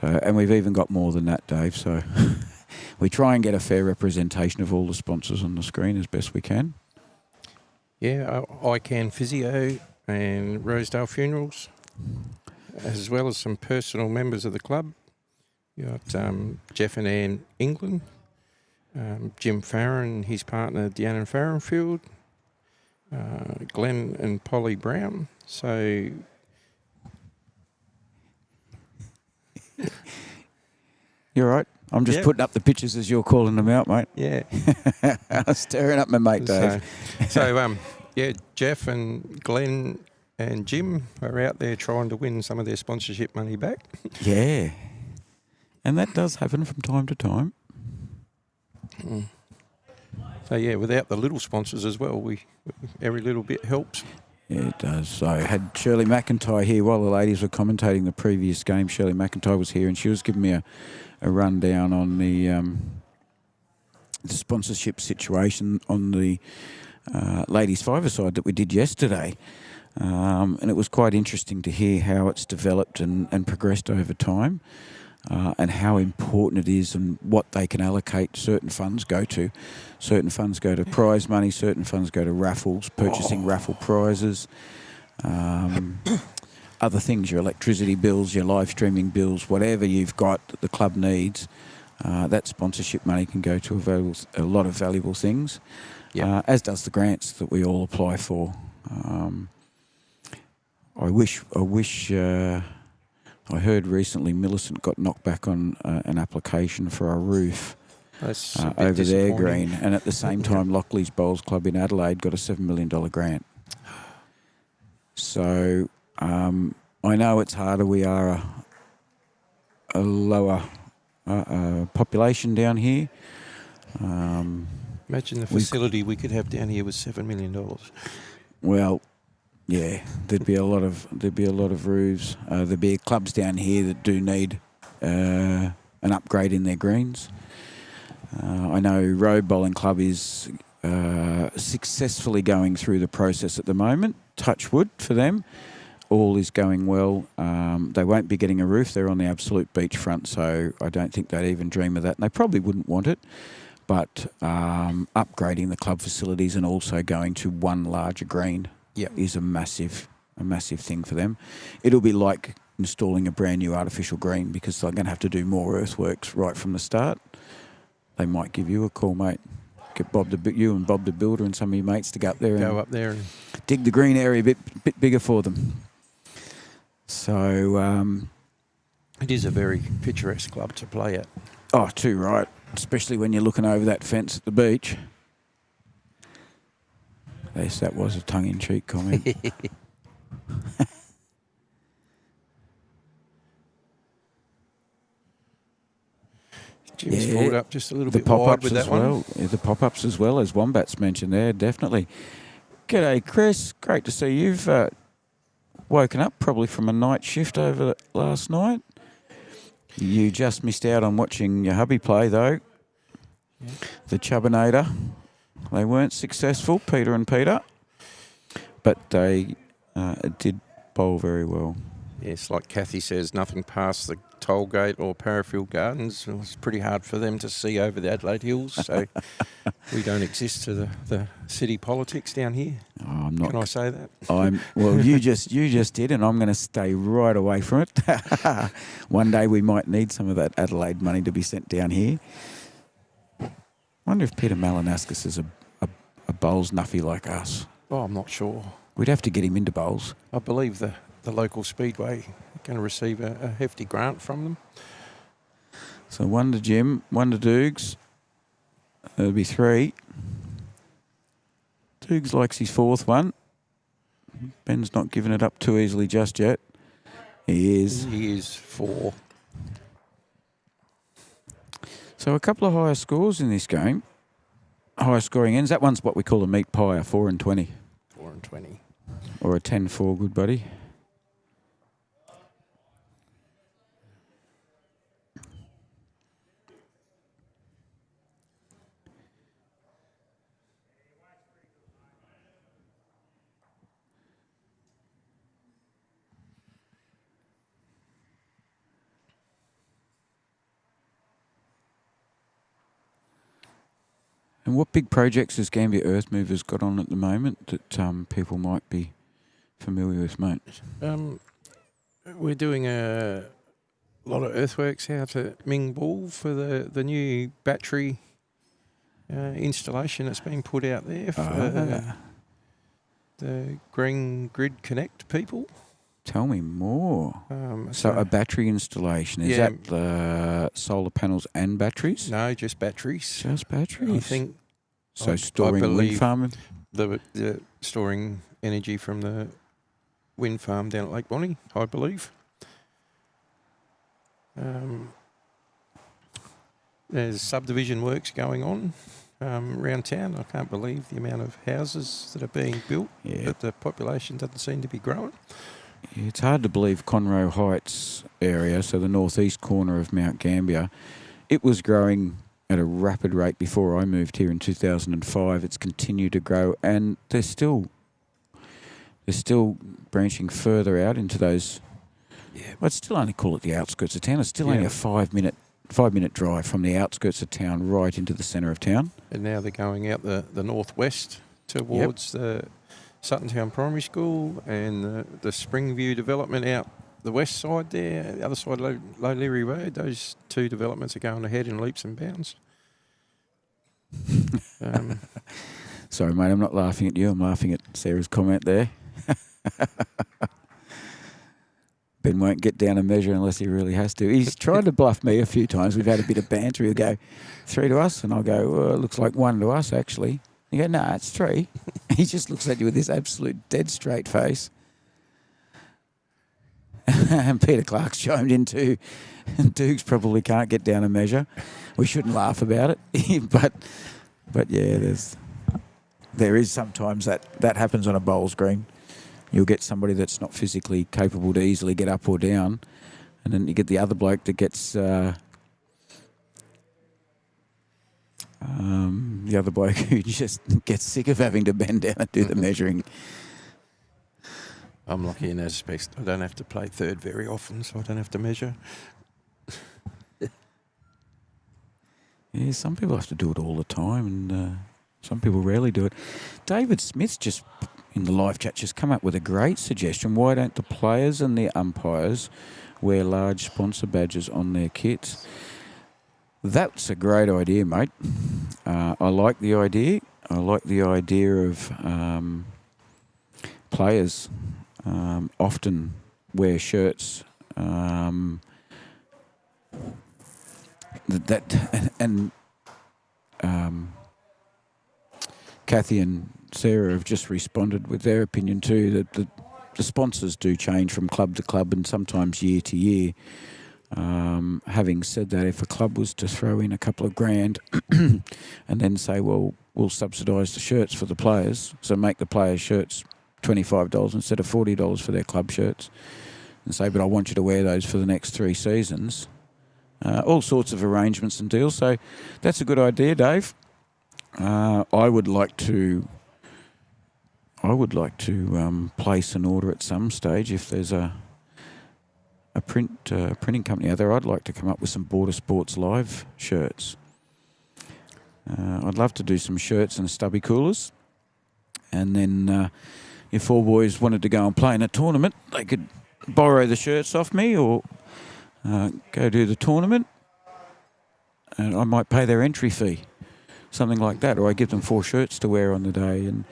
So, and we've even got more than that, Dave, so we try and get a fair representation of all the sponsors on the screen as best we can. Yeah, ICANN Physio and Rosedale Funerals, as well as some personal members of the club. You got Jeff and Ann England, Jim Farron, his partner Deanna Farrenfield, Glenn and Polly Brown. So You're right. I'm just putting up the pictures as you're calling them out, mate. yeah. I'm staring up my mate, Dave. So Jeff and Glenn and Jim are out there trying to win some of their sponsorship money back. Yeah. And that does happen from time to time. So, yeah, without the little sponsors as well, every little bit helps. Yeah, it does. So I had Shirley McIntyre here while the ladies were commentating the previous game. Shirley McIntyre was here and she was giving me a rundown on the sponsorship situation on the ladies' five-a-side that we did yesterday. And it was quite interesting to hear how it's developed and progressed over time, and how important it is and what they can allocate certain funds go to. Certain funds go to prize money, certain funds go to raffles, purchasing raffle prizes, other things, your electricity bills, your live streaming bills, whatever you've got that the club needs, that sponsorship money can go to a lot of valuable things, as does the grants that we all apply for. I wish I heard recently Millicent got knocked back on an application for a roof over their green, and at the same time Lockley's Bowls Club in Adelaide got a $7 million grant. So I know it's harder. We are a lower population down here. Imagine the facility we could have down here with $7 million. Well, yeah, there'd be a lot of roofs. There'd be clubs down here that do need an upgrade in their greens. I know Road Bowling Club is successfully going through the process at the moment. Touch wood for them. All is going well. They won't be getting a roof. They're on the absolute beachfront, so I don't think they'd even dream of that. And they probably wouldn't want it. But upgrading the club facilities and also going to one larger green is a massive thing for them. It'll be like installing a brand new artificial green, because they're going to have to do more earthworks right from the start. They might give you a call, mate. Get you and Bob the builder and some of your mates to go up there and dig the green area a bit bigger for them. So it is a very picturesque club to play at. Oh, too right. Especially when you're looking over that fence at the beach. Yes, that was a tongue-in-cheek comment. Jim's pulled up just a little bit wide with that one. Yeah, the pop-ups as well, as Wombat's mentioned there, definitely. G'day, Chris. Great to see you've woken up probably from a night shift over last night. You just missed out on watching your hubby play, though. Yeah. The Chubbinator. They weren't successful, Peter and Peter, but they did bowl very well. Yes, like Kathy says, nothing past the Tollgate or Parafield Gardens. It was pretty hard for them to see over the Adelaide Hills, so we don't exist to the city politics down here. Oh, I'm not. Can I say that? Well, you just did, and I'm going to stay right away from it. One day we might need some of that Adelaide money to be sent down here. Wonder if Peter Malinauskas is a bowls nuffy like us. Oh, I'm not sure. We'd have to get him into bowls. I believe the local speedway going to receive a hefty grant from them. So one to Jim, one to Doogs. There'll be 3. Doogs likes his 4th one. Ben's not giving it up too easily just yet. He is 4. So a couple of higher scores in this game. Higher scoring ends. That one's what we call a meat pie, a 4 and 20. 4 and 20. Or a 10-4, good buddy. And what big projects has Gambier Earth Movers got on at the moment that people might be familiar with, mate? We're doing a lot of earthworks out at Ming Ball for the new battery installation that's been put out there for the Green Grid Connect people. Tell me more. So a battery installation, is that the solar panels and batteries? No, just batteries. Just batteries? I think. So storing wind farming? The storing energy from the wind farm down at Lake Bonnie, I believe. There's subdivision works going on around town. I can't believe the amount of houses that are being built, but the population doesn't seem to be growing. It's hard to believe Conroe Heights area, so the northeast corner of Mount Gambier, it was growing at a rapid rate before I moved here in 2005. It's continued to grow, and there's still they're still branching further out into those. Yeah. I'd still only call it the outskirts of town. It's still only a 5-minute drive from the outskirts of town right into the centre of town. And now they're going out the northwest towards the Sutton Town Primary School and the Springview development out the west side there, the other side of Low Leary Road. Those two developments are going ahead in leaps and bounds. Sorry, mate, I'm not laughing at you. I'm laughing at Sarah's comment there. Ben won't get down a measure unless he really has to. He's tried to bluff me a few times. We've had a bit of banter. He'll go 3 to us, and I'll go, well, it looks like 1 to us, actually. You go, no, it's 3. He just looks at you with this absolute dead straight face. And Peter Clark's chimed in too. Dukes probably can't get down a measure. We shouldn't laugh about it. but yeah, there is sometimes that happens on a bowls green. You'll get somebody that's not physically capable to easily get up or down, and then you get the other bloke that gets the other bloke who just gets sick of having to bend down and do the measuring. I'm lucky in that aspect. I don't have to play third very often, so I don't have to measure. Yeah, some people have to do it all the time, and some people rarely do it. David Smith's just in the live chat just come up with a great suggestion. Why don't the players and the umpires wear large sponsor badges on their kits? That's a great idea, mate. I like the idea. I like the idea of players often wear shirts and Kathy and Sarah have just responded with their opinion too, that the sponsors do change from club to club and sometimes year to year. Having said that, if a club was to throw in a couple of grand and then say, well, we'll subsidise the shirts for the players, so make the players' shirts $25 instead of $40 for their club shirts, and say, but I want you to wear those for the next 3 seasons. All sorts of arrangements and deals. So that's a good idea, Dave. I would like to place an order at some stage if there's a printing company out there. I'd like to come up with some Border Sports Live shirts. I'd love to do some shirts and stubby coolers, and then if all boys wanted to go and play in a tournament, they could borrow the shirts off me or go do the tournament, and I might pay their entry fee, something like that, or I give them 4 shirts to wear on the day, and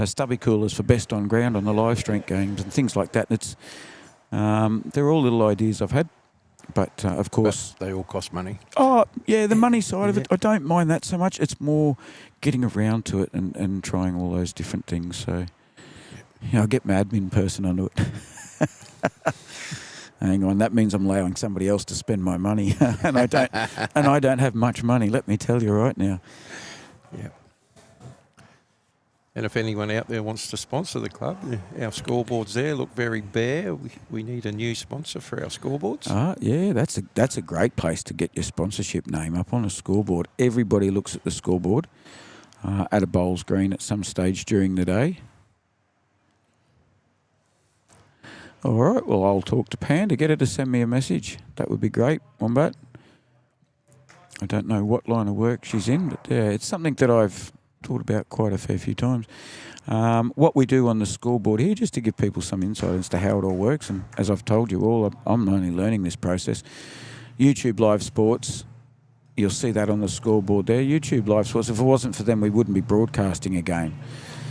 stubby coolers for best on ground on the live stream games and things like that. It's they're all little ideas I've had, but of course But they all cost money. Oh yeah, the money side of it, I don't mind that so much. It's more getting around to it and trying all those different things. So yeah, I'll get my admin person onto it. Hang on, that means I'm allowing somebody else to spend my money, and I don't have much money. Let me tell you right now. Yeah. And if anyone out there wants to sponsor the club, our scoreboards there look very bare. We need a new sponsor for our scoreboards. Yeah, that's a great place to get your sponsorship name up on a scoreboard. Everybody looks at the scoreboard at a bowls green at some stage during the day. All right, well, I'll talk to Pan to get her to send me a message. That would be great, Wombat. I don't know what line of work she's in, but yeah, it's something that I've thought about quite a fair few times. What we do on the scoreboard here, just to give people some insight as to how it all works, and as I've told you all, I'm only learning this process. YouTube Live Sports, you'll see that on the scoreboard there. YouTube Live Sports, if it wasn't for them, we wouldn't be broadcasting a game.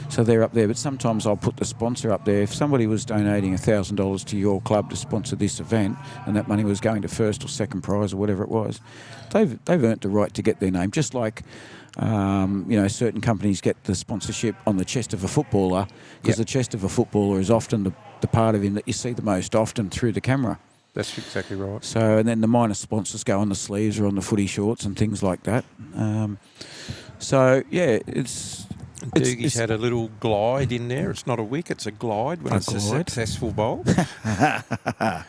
So they're up there, but sometimes I'll put the sponsor up there. If somebody was donating $1,000 to your club to sponsor this event, and that money was going to first or second prize or whatever it was, they've earned the right to get their name. Just like certain companies get the sponsorship on the chest of a footballer, because the chest of a footballer is often the part of him that you see the most often through the camera. That's exactly right. So, and then the minor sponsors go on the sleeves or on the footy shorts and things like that. Doogie's had a little glide in there. It's not a wick, it's a glide when it's a successful bowl. A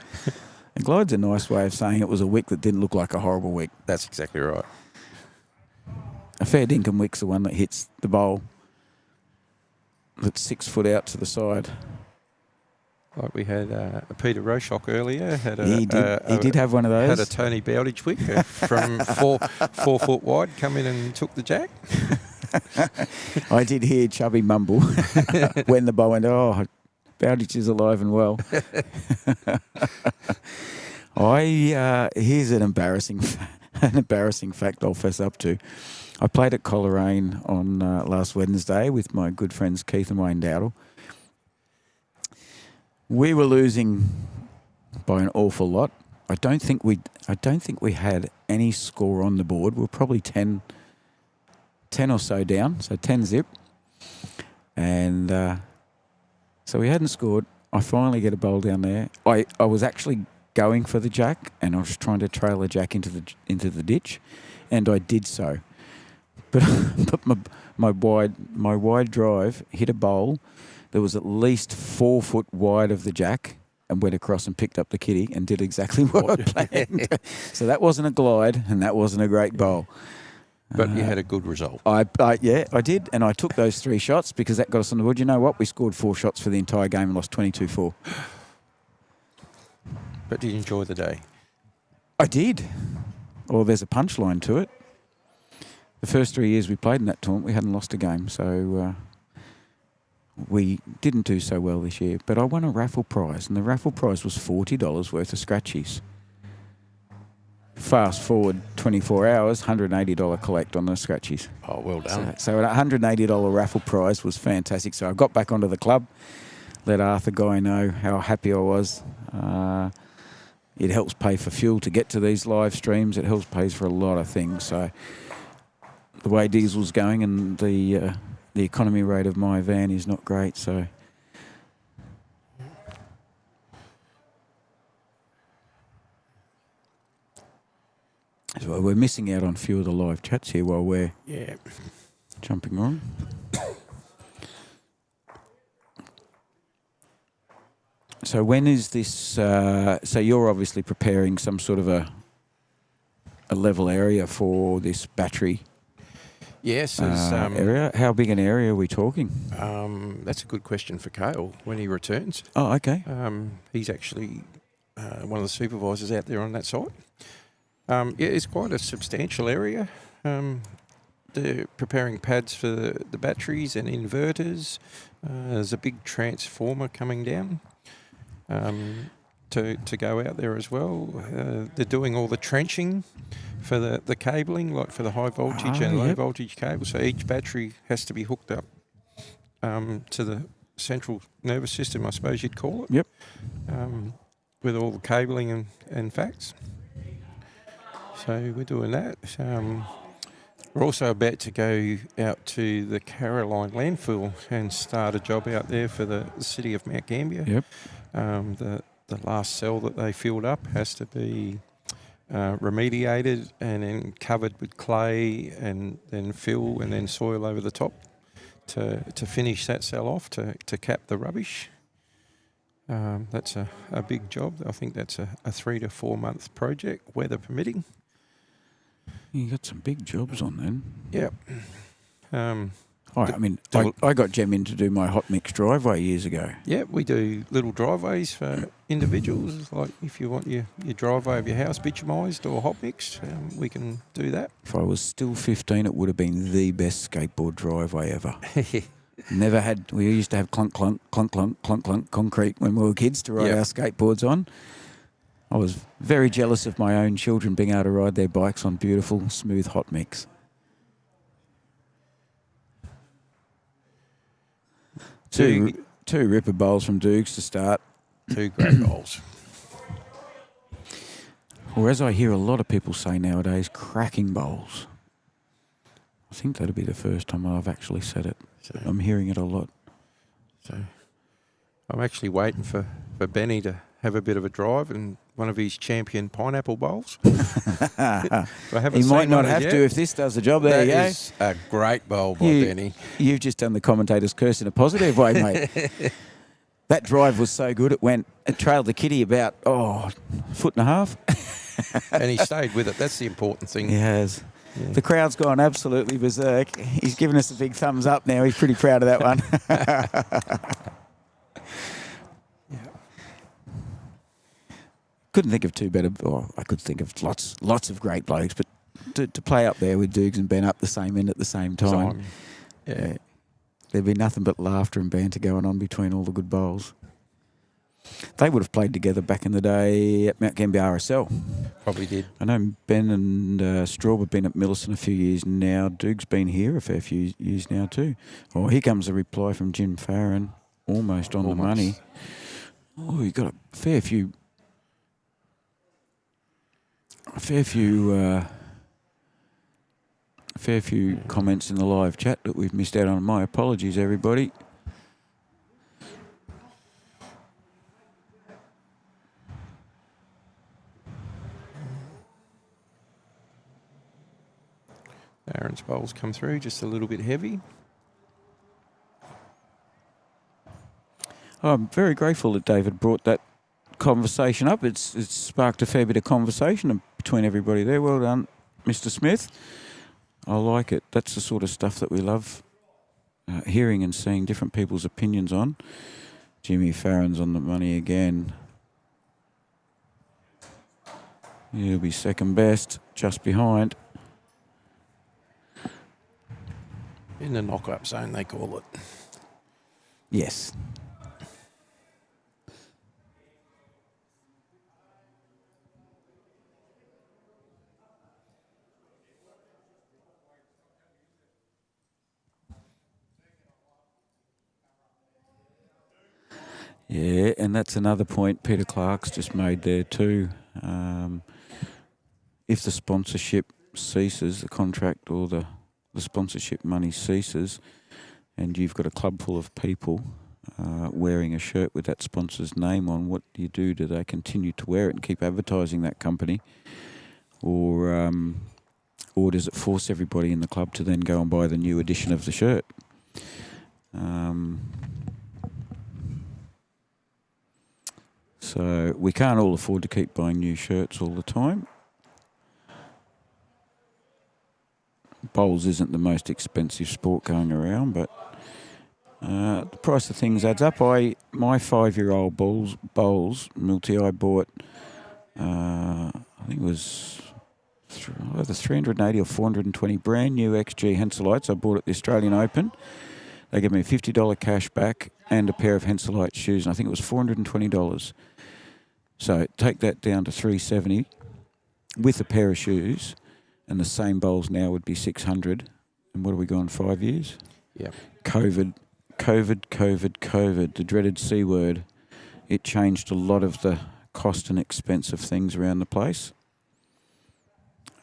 glide's a nice way of saying it was a wick that didn't look like a horrible wick. That's exactly right. A fair dinkum wick's the one that hits the bowl that's 6 foot out to the side. Like we had Peter Roshock earlier. He did have one of those. Had a Tony Bowditch wick from 4 foot wide, come in and took the jack. I did hear Chubby mumble when the ball went, oh, Bowditch is alive and well. Here's an embarrassing fact I'll fess up to. I played at Coleraine on last Wednesday with my good friends Keith and Wayne Dowdle. We were losing by an awful lot. I don't think we had any score on the board. We were probably 10 or so down, so 10 zip. And so we hadn't scored. I finally get a bowl down there. I was actually going for the jack, and I was trying to trail the jack into the ditch, and I did so. But my wide drive hit a bowl that was at least 4 foot wide of the jack and went across and picked up the kitty and did exactly what I planned. So that wasn't a glide, and that wasn't a great bowl. But you had a good result. I did, and I took those 3 shots because that got us on the board. You know what? We scored 4 shots for the entire game and lost 22-4. But did you enjoy the day? I did. Well, there's a punchline to it. The first 3 years we played in that tournament, we hadn't lost a game, so we didn't do so well this year. But I won a raffle prize, and the raffle prize was $40 worth of scratchies. Fast forward 24 hours, $180 collect on the scratchies. Oh, well done. So a $180 raffle prize was fantastic. So I got back onto the club, let Arthur Guy know how happy I was. It helps pay for fuel to get to these live streams. It helps pay for a lot of things. So the way diesel's going and the economy rate of my van is not great. So we're missing out on a few of the live chats here while we're jumping on. So when is this? So you're obviously preparing some sort of a level area for this battery. Yes. Area. How big an area are we talking? That's a good question for Cale when he returns. Oh, okay. He's actually one of the supervisors out there on that site. It's quite a substantial area. They're preparing pads for the batteries and inverters. There's a big transformer coming down to go out there as well. They're doing all the trenching for the cabling, like for the high voltage and low voltage cable. So each battery has to be hooked up to the central nervous system, I suppose you'd call it. Yep. With all the cabling and facts. So we're doing that. We're also about to go out to the Caroline landfill and start a job out there for the city of Mount Gambier. Yep. The last cell that they filled up has to be remediated and then covered with clay and then fill and then soil over the top to finish that cell off to cap the rubbish. That's a big job. I think that's a 3 to 4 month project, weather permitting. You got some big jobs on then. Yep. I got Jem in to do my hot mix driveway years ago. Yeah, we do little driveways for individuals. Like if you want your driveway of your house bitumised or hot mixed, we can do that. If I was still 15, it would have been the best skateboard driveway ever. Never had. We used to have clunk, clunk, clunk, clunk, clunk, clunk concrete when we were kids to ride our skateboards on. I was very jealous of my own children being able to ride their bikes on beautiful, smooth hot mix. Two ripper bowls from Dukes to start. 2 great bowls. Or as I hear a lot of people say nowadays, cracking bowls. I think that'll be the first time I've actually said it. So I'm hearing it a lot. So I'm actually waiting for Benny to have a bit of a drive and one of his champion pineapple bowls. He might not have to if this does the job. There you go. That is a great bowl by Benny. You've just done the commentator's curse in a positive way, mate. That drive was so good, it trailed the kitty about, a foot and a half. And he stayed with it. That's the important thing. He has. Yeah. The crowd's gone absolutely berserk. He's given us a big thumbs up now. He's pretty proud of that one. couldn't think of two better. Well, I could think of lots of great blokes, but to play up there with Dukes and Ben up the same end at the same time, there'd be nothing but laughter and banter going on between all the good bowls. They would have played together back in the day at Mount Gambier RSL. Probably did. I know Ben and Straub have been at Millicent a few years now. Duke's been here a fair few years now too. Oh, here comes a reply from Jim Farron, almost on the money. Oh, you got a fair few comments in the live chat that we've missed out on. My apologies, everybody. Aaron's bowls come through just a little bit heavy. I'm very grateful that David brought that conversation up. It's sparked a fair bit of conversation between everybody there. Well done, Mr. Smith. I like it. That's the sort of stuff that we love hearing and seeing different people's opinions on. Jimmy Farron's on the money again. He'll be second best, just behind. In the knock-up zone, they call it. Yes. Yeah, and that's another point Peter Clark's just made there too. If the sponsorship ceases, the contract or the sponsorship money ceases, and you've got a club full of people wearing a shirt with that sponsor's name on, what do you do? Do they continue to wear it and keep advertising that company? Or does it force everybody in the club to then go and buy the new edition of the shirt? So we can't all afford to keep buying new shirts all the time. Bowls isn't the most expensive sport going around, but the price of things adds up. My 5-year-old bowls multi I bought, I think it was either 380 or 420 brand new XG Henselites. I bought at the Australian Open. They gave me a $50 cash back and a pair of Henselite shoes, and I think it was $420. So take that down to $370 with a pair of shoes, and the same bowls now would be $600. And what have we gone, 5 years? Yeah. COVID, the dreaded C word. It changed a lot of the cost and expense of things around the place.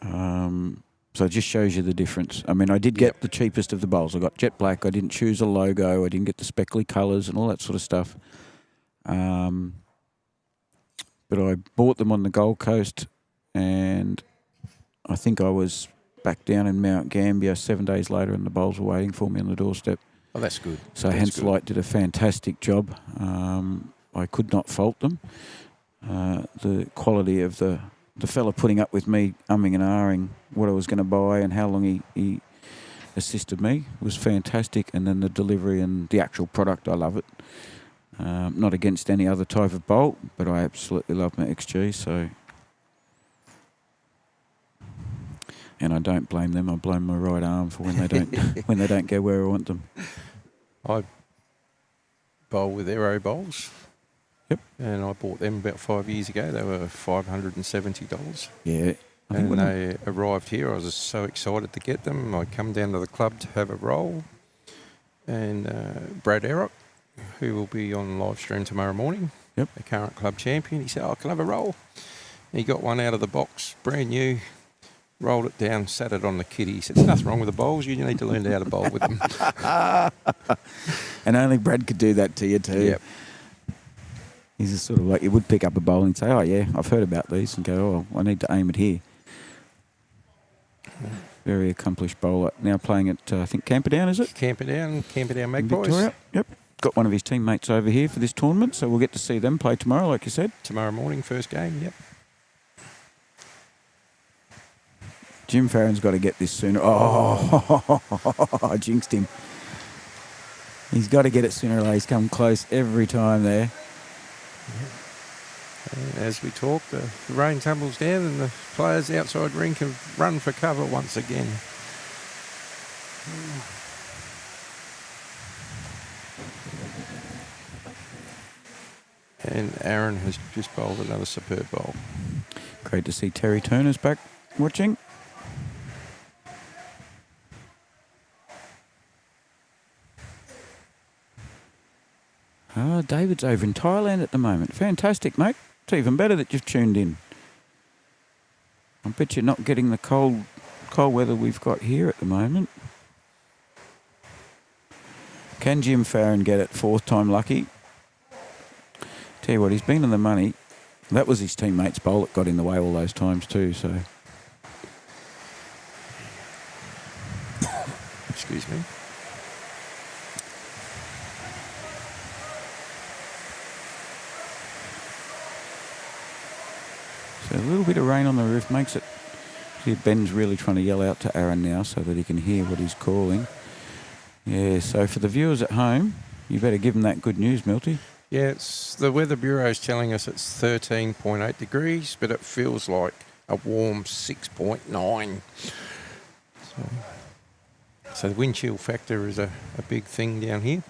So it just shows you the difference. I mean, I did get the cheapest of the bowls. I got jet black. I didn't choose a logo. I didn't get the speckly colours and all that sort of stuff. But I bought them on the Gold Coast, and I think I was back down in Mount Gambier 7 days later, and the bowls were waiting for me on the doorstep. Oh, that's good. So Henselite did a fantastic job. I could not fault them. The quality of the fella putting up with me umming and ahhing what I was going to buy and how long he assisted me was fantastic. And then the delivery and the actual product, I love it. Not against any other type of bolt, but I absolutely love my XG. So, and I don't blame them. I blame my right arm for when they don't go where I want them. I bowl with Aero bowls. Yep. And I bought them about 5 years ago. They were $570. Yeah. And when they arrived here, I was so excited to get them. I come down to the club to have a roll. And Brad Arock, who will be on live stream tomorrow morning, the current club champion, he said, "Oh, can I have a roll?" And he got one out of the box, brand new, rolled it down, sat it on the kitty. He said, "There's nothing wrong with the bowls. You need to learn how to bowl with them." And only Brad could do that to you too. Yep. He's just sort of like, you would pick up a bowl and say, "Oh yeah, I've heard about these," and go, "Oh, I need to aim it here." Very accomplished bowler. Now playing at, I think, Camperdown, is it? Camperdown Magpies. Victoria. Yep. Got one of his teammates over here for this tournament, so we'll get to see them play tomorrow, like you said. Tomorrow morning, first game, yep. Jim Farron's got to get this sooner. Oh, I jinxed him. He's got to get it sooner or later. He's come close every time there. And as we talk, the rain tumbles down and the players outside rink have run for cover once again. And Aaron has just bowled another superb bowl. Great to see Terry Turner's back watching. David's over in Thailand at the moment. Fantastic, mate. It's even better that you've tuned in. I bet you're not getting the cold weather we've got here at the moment. Can Jim Farron get it 4th time lucky? Tell you what, he's been on the money. That was his teammate's bowl that got in the way all those times too, so. Excuse me. So a little bit of rain on the roof makes it. See, Ben's really trying to yell out to Aaron now so that he can hear what he's calling. Yeah, so for the viewers at home, you better give them that good news, Milty. Yeah, the Weather Bureau is telling us it's 13.8 degrees, but it feels like a warm 6.9. So the wind chill factor is a big thing down here.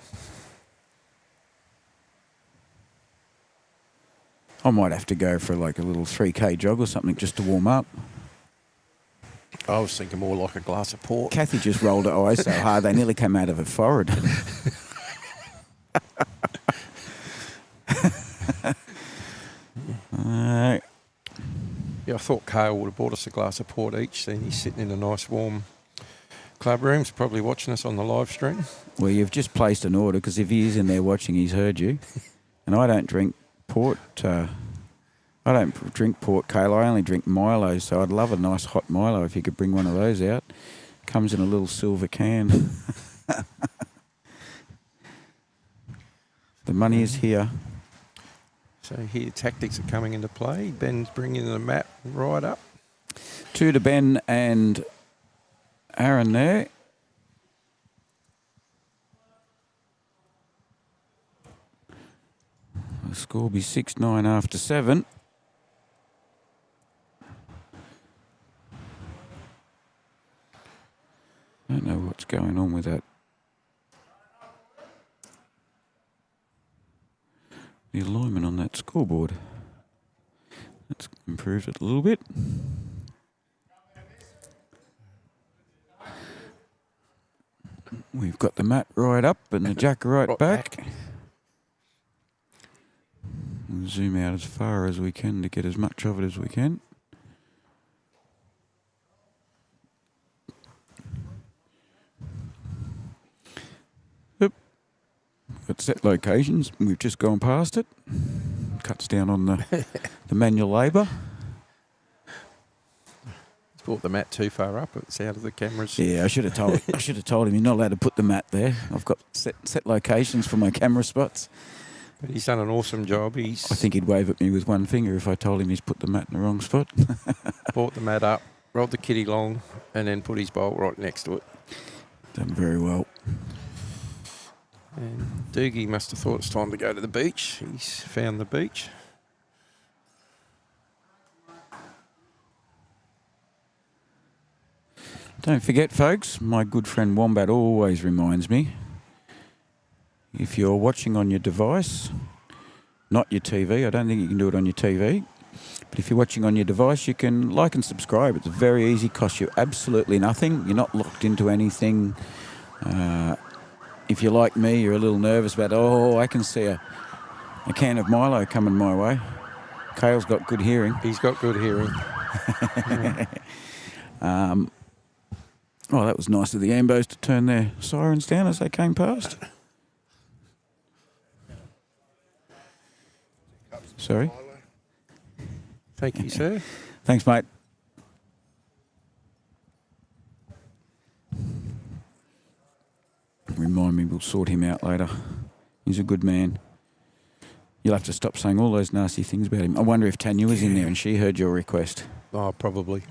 I might have to go for like a little 3K jog or something just to warm up. I was thinking more like a glass of port. Kathy just rolled her eyes so hard they nearly came out of her forehead. Yeah, I thought Kale would have bought us a glass of port each, seeing he's sitting in a nice warm club room. He's probably watching us on the live stream. Well, you've just placed an order because if he is in there watching, he's heard you. And I don't drink port. I don't drink port, Kale. I only drink Milo, so I'd love a nice hot Milo if you could bring one of those out. Comes in a little silver can. The money is here. So here tactics are coming into play. Ben's bringing the mat right up. 2 to Ben and Aaron there. The score will be 6-9 after 7. I don't know what's going on with that. The alignment on that scoreboard. Let's improve it a little bit. We've got the mat right up and the jack right back. We'll zoom out as far as we can to get as much of it as we can. Got set locations. We've just gone past it. Cuts down on the manual labour. He's brought the mat too far up. It's out of the cameras. Yeah, I should have told him you're not allowed to put the mat there. I've got set locations for my camera spots. But he's done an awesome job. I think he'd wave at me with one finger if I told him he's put the mat in the wrong spot. Brought the mat up, rolled the kitty long, and then put his bowl right next to it. Done very well. And Doogie must have thought it's time to go to the beach. He's found the beach. Don't forget, folks, my good friend Wombat always reminds me, if you're watching on your device, not your TV, I don't think you can do it on your TV, but if you're watching on your device, you can like and subscribe. It's very easy, costs you absolutely nothing. You're not locked into anything. If you're like me, you're a little nervous about, I can see a can of Milo coming my way. Kale's got good hearing. He's got good hearing. That was nice of the Ambos to turn their sirens down as they came past. Sorry? Thank you, sir. Thanks, mate. Remind me, we'll sort him out later. He's a good man. You'll have to stop saying all those nasty things about him. I wonder if Tanya was in there and she heard your request. Oh, probably.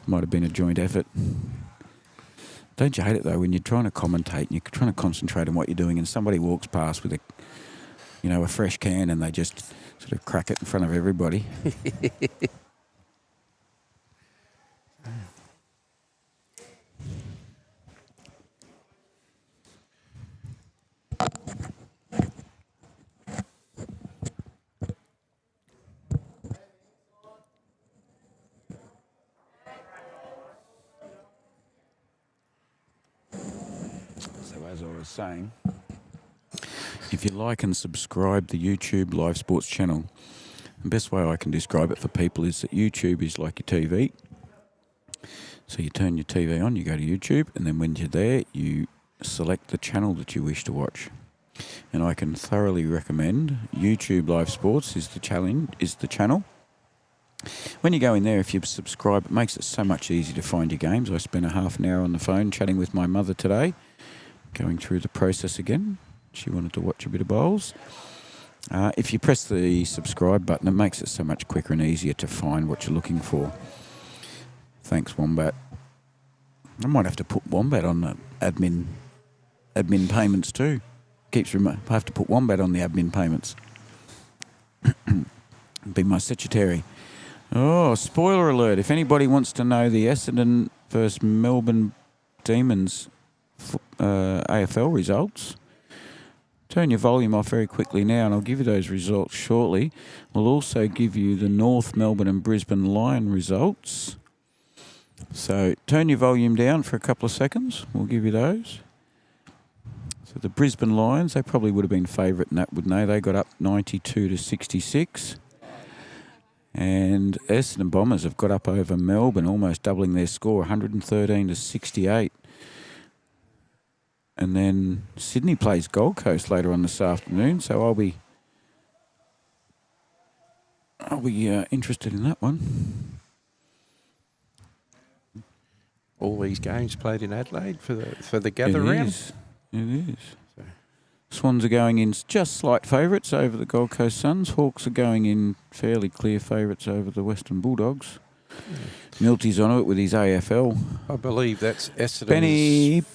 Might have been a joint effort. Don't you hate it, though, when you're trying to commentate and you're trying to concentrate on what you're doing and somebody walks past with you know, a fresh can and they just sort of crack it in front of everybody. So as I was saying, if you like and subscribe the YouTube Live Sports channel, the best way I can describe it for people is that YouTube is like your TV. So you turn your TV on, you go to YouTube, and then when you're there, you select the channel that you wish to watch. And I can thoroughly recommend YouTube Live Sports is the channel. When you go in there, if you subscribe, it makes it so much easier to find your games. I spent a half an hour on the phone chatting with my mother today, going through the process again. She wanted to watch a bit of bowls. If you press the subscribe button, it makes it so much quicker and easier to find what you're looking for. Thanks, Wombat. I might have to put Wombat on the admin payments too. I have to put Wombat on the admin payments. Be my secretary. Oh, spoiler alert. If anybody wants to know the Essendon versus Melbourne Demons AFL results, turn your volume off very quickly now and I'll give you those results shortly. We'll also give you the North Melbourne and Brisbane Lion results. So turn your volume down for a couple of seconds. We'll give you those. So the Brisbane Lions, they probably would have been favourite in that, wouldn't they? They got up 92 to 66. And Essendon Bombers have got up over Melbourne, almost doubling their score, 113 to 68. And then Sydney plays Gold Coast later on this afternoon, so I'll be interested in that one. All these games played in Adelaide for the gather round. It is. So. Swans are going in just slight favourites over the Gold Coast Suns. Hawks are going in fairly clear favourites over the Western Bulldogs. Yeah. Milty's on it with his AFL. I believe that's Essendon's...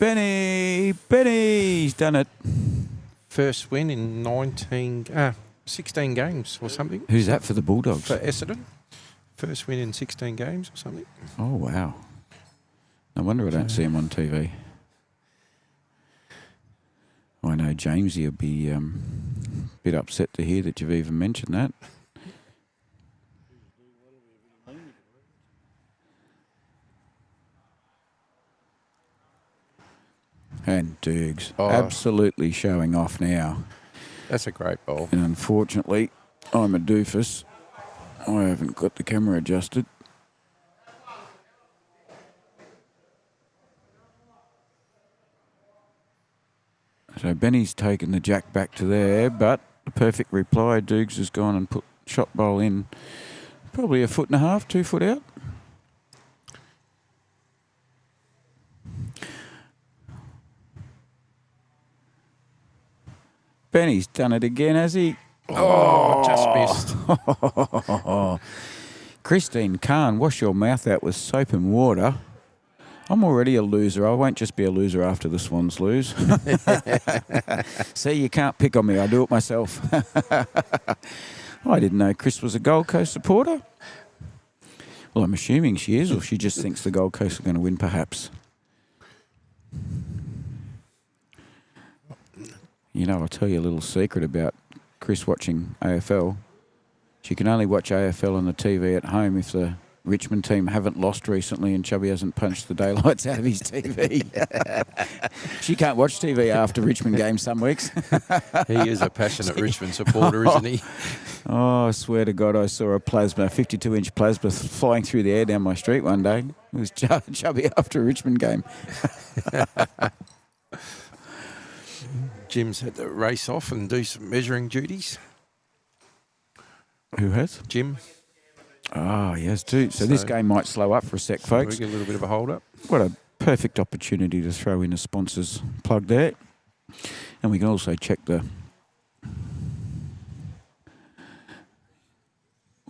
Benny's done it. First win in 16 games or something. Who's that for the Bulldogs? For Essendon. First win in 16 games or something. Oh, wow. No wonder I don't see him on TV. I know Jamesy will be a bit upset to hear that you've even mentioned that. And Dukes absolutely showing off now. That's a great bowl. And unfortunately, I'm a doofus. I haven't got the camera adjusted. So Benny's taken the jack back to there, but the perfect reply. Dukes has gone and put shot bowl in probably 1.5 foot, 2 foot out. Benny's done it again, has he? Just missed. Christine Khan, wash your mouth out with soap and water. I'm already a loser. I won't just be a loser after the Swans lose. See, you can't pick on me. I do it myself. I didn't know Chris was a Gold Coast supporter. Well, I'm assuming she is, or she just thinks the Gold Coast are going to win, perhaps. You know, I'll tell you a little secret about Chris watching AFL. She can only watch AFL on the TV at home if the Richmond team haven't lost recently and Chubby hasn't punched the daylights out of his TV. She can't watch TV after Richmond games some weeks. He is a passionate Richmond supporter, isn't he? Oh, I swear to God, I saw a 52-inch plasma flying through the air down my street one day. It was Chubby after a Richmond game. Jim's had to race off and do some measuring duties. Who has? Jim. Oh, yes, too. So this game might slow up for a sec, folks. We get a little bit of a hold-up. What a perfect opportunity to throw in a sponsor's plug there. And we can also check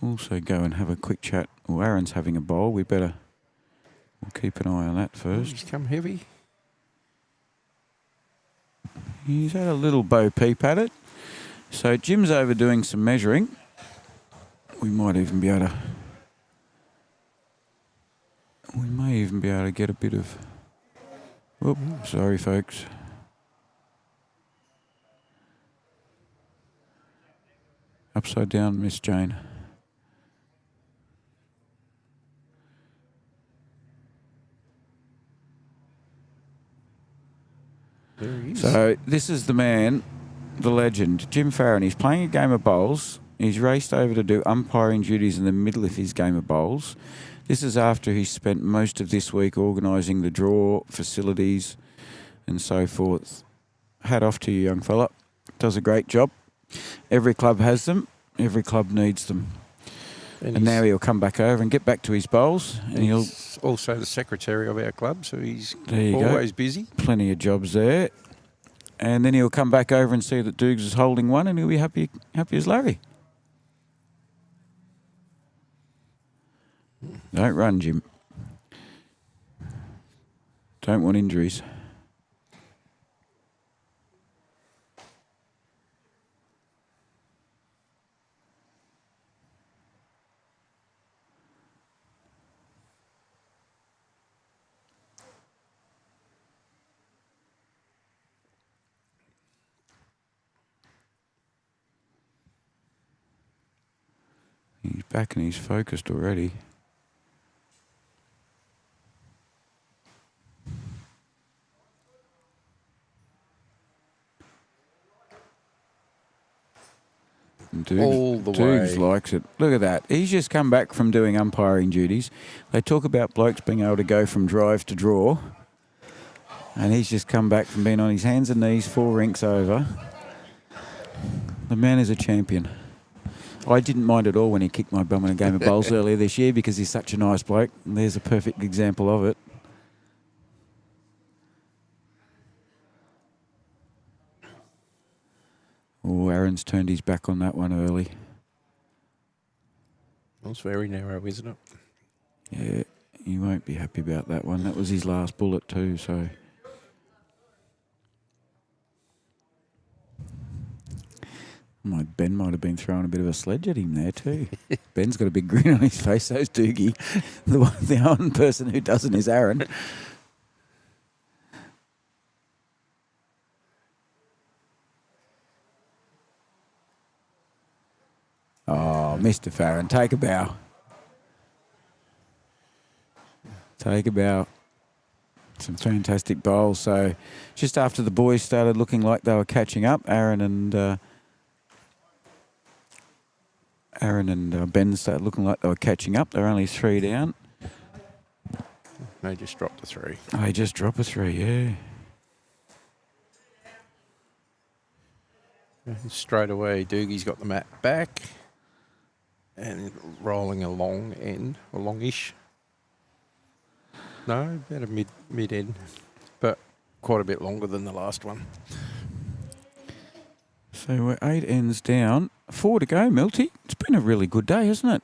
also go and have a quick chat. Well, Aaron's having a bowl. We'll keep an eye on that first. He's come heavy. He's had a little bo peep at it. So Jim's over doing some measuring. We might even be able to... We may even be able to get a bit of... Whoop, sorry, folks. Upside down, Miss Jane. There he is. So this is the man, the legend, Jim Farron. He's playing a game of bowls. He's raced over to do umpiring duties in the middle of his game of bowls. This is after he's spent most of this week organising the draw, facilities and so forth. Hat off to you, young fella. Does a great job. Every club has them. Every club needs them. And now he'll come back over and get back to his bowls. And he'll also the secretary of our club, so he's there you always go. busy. Plenty of jobs there. And then he'll come back over and see that Dukes is holding one, and he'll be happy as Larry. Don't run, Jim. Don't want injuries. He's back and he's focused already. All the Dukes way. likes it. Look at that. He's just come back from doing umpiring duties. They talk about blokes being able to go from drive to draw. And he's just come back from being on his hands and knees 4 rinks over. The man is a champion. I didn't mind at all when he kicked my bum in a game of bowls earlier this year because he's such a nice bloke. And there's a perfect example of it. Oh, Aaron's turned his back on that one early. That's very narrow, isn't it? Yeah, he won't be happy about that one. That was his last bullet too, so... Ben might have been throwing a bit of a sledge at him there too. Ben's got a big grin on his face, so's Doogie. The one person who doesn't is Aaron. Oh, Mr. Farron, take a bow. Take a bow. Some fantastic bowls. So just after the boys started looking like they were catching up, Aaron and Ben started looking like they were catching up. They're only 3 down. They just dropped the 3. They just drop a 3, yeah. And straight away, Doogie's got the mat back and rolling a long end, or longish. No, about a mid end, but quite a bit longer than the last one. So we're 8 ends down. 4 to go, Milty. It's been a really good day, hasn't it?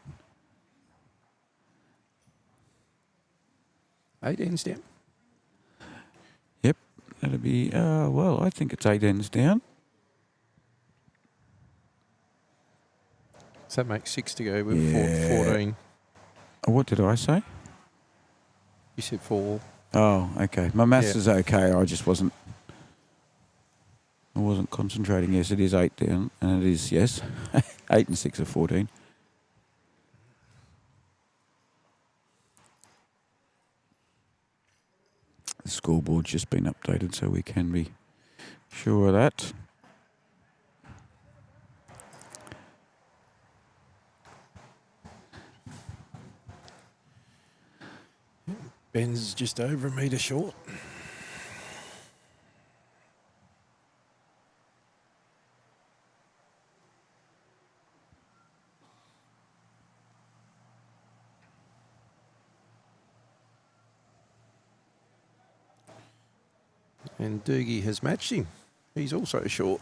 8 ends down. Yep. That'll be, well, I think it's 8 ends down. So that makes 6 to go with Yeah. 14. What did I say? You said 4. Oh, okay. My maths Yeah. is okay. I just wasn't concentrating. Yes, it is 8 down. And it is, yes. 8 and 6 are 14. The scoreboard's just been updated so we can be sure of that. Ben's just over a metre short. And Doogie has matched him. He's also short.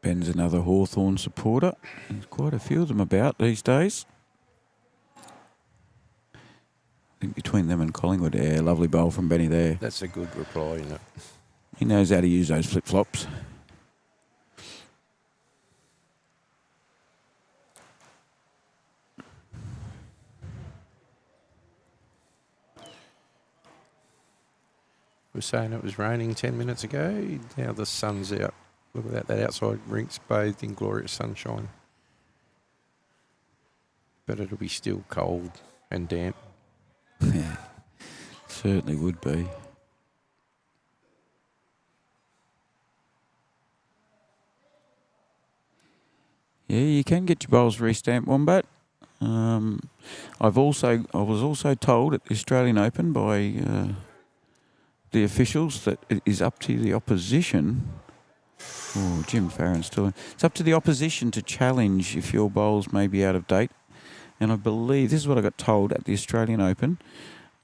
Ben's another Hawthorn supporter. There's quite a few of them about these days. between them and Collingwood. Yeah, lovely bowl from Benny there. That's a good reply, isn't it? He knows how to use those flip-flops. We were saying it was raining 10 minutes ago. Now the sun's out. Look at that. That outside rink's bathed in glorious sunshine. But it'll be still cold and damp. Yeah, certainly would be. Yeah, you can get your bowls re-stamped, Wombat. I was also told at the Australian Open by the officials that it is up to the opposition. Oh, Jim Farron's still in. It's up to the opposition to challenge if your bowls may be out of date. And I believe this is what I got told at the Australian Open.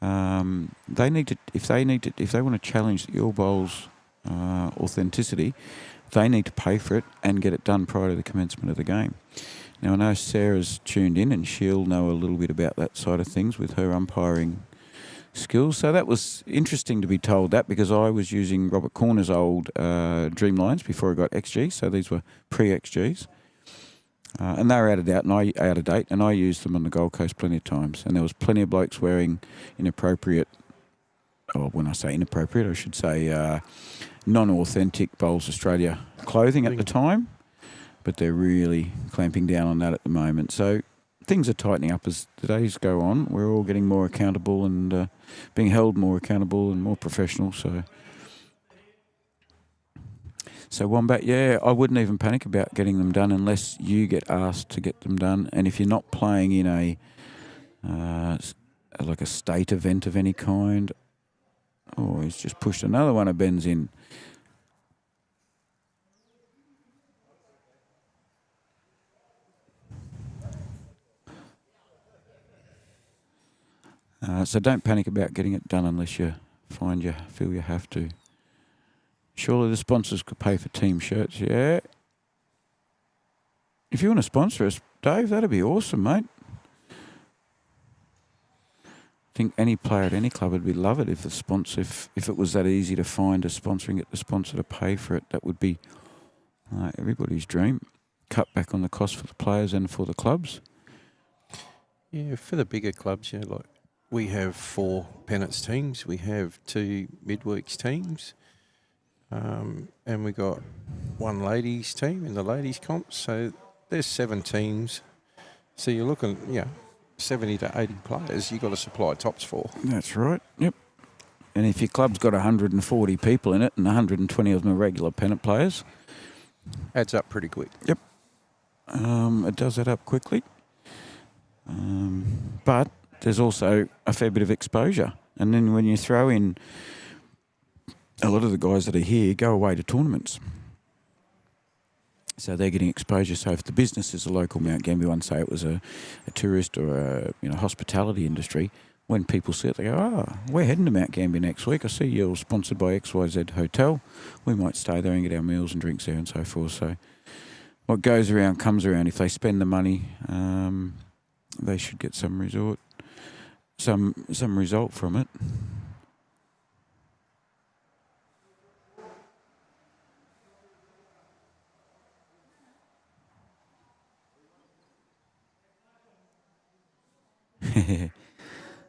They need to, if they want to challenge your bowls authenticity, they need to pay for it and get it done prior to the commencement of the game. Now I know Sarah's tuned in and she'll know a little bit about that side of things with her umpiring skills. So that was interesting to be told that, because I was using Robert Corner's old Dreamlines before I got XG. So these were pre-XGs. And they were out of date, and I used them on the Gold Coast plenty of times. And there was plenty of blokes wearing inappropriate, or when I say inappropriate, I should say non-authentic Bowls Australia clothing at the time. But they're really clamping down on that at the moment. So things are tightening up as the days go on. We're all getting more accountable and being held more accountable and more professional. So Wombat, yeah, I wouldn't even panic about getting them done unless you get asked to get them done. And if you're not playing in a like a state event of any kind, oh, he's just pushed another one of Ben's in. So don't panic about getting it done unless you feel you have to. Surely the sponsors could pay for team shirts, yeah. If you want to sponsor us, Dave, that'd be awesome, mate. I think any player at any club would love it if the sponsor, if it was that easy to find a sponsor and get the sponsor to pay for it. That would be everybody's dream. Cut back on the cost for the players and for the clubs. Yeah, for the bigger clubs, yeah, like we have 4 Pennants teams, we have 2 midweeks teams, and we got 1 ladies team in the ladies comp. So there's 7 teams. So you're looking, 70 to 80 players you got to supply tops for. That's right. Yep. And if your club's got 140 people in it and 120 of them are regular pennant players, adds up pretty quick. Yep. It does add up quickly. But there's also a fair bit of exposure. And then when you throw in a lot of the guys that are here go away to tournaments. So they're getting exposure. So if the business is a local Mount Gambier one, say it was a tourist or a hospitality industry, when people see it, they go, we're heading to Mount Gambier next week. I see you're sponsored by XYZ Hotel. We might stay there and get our meals and drinks there and so forth. So what goes around comes around. If they spend the money, they should get some result from it.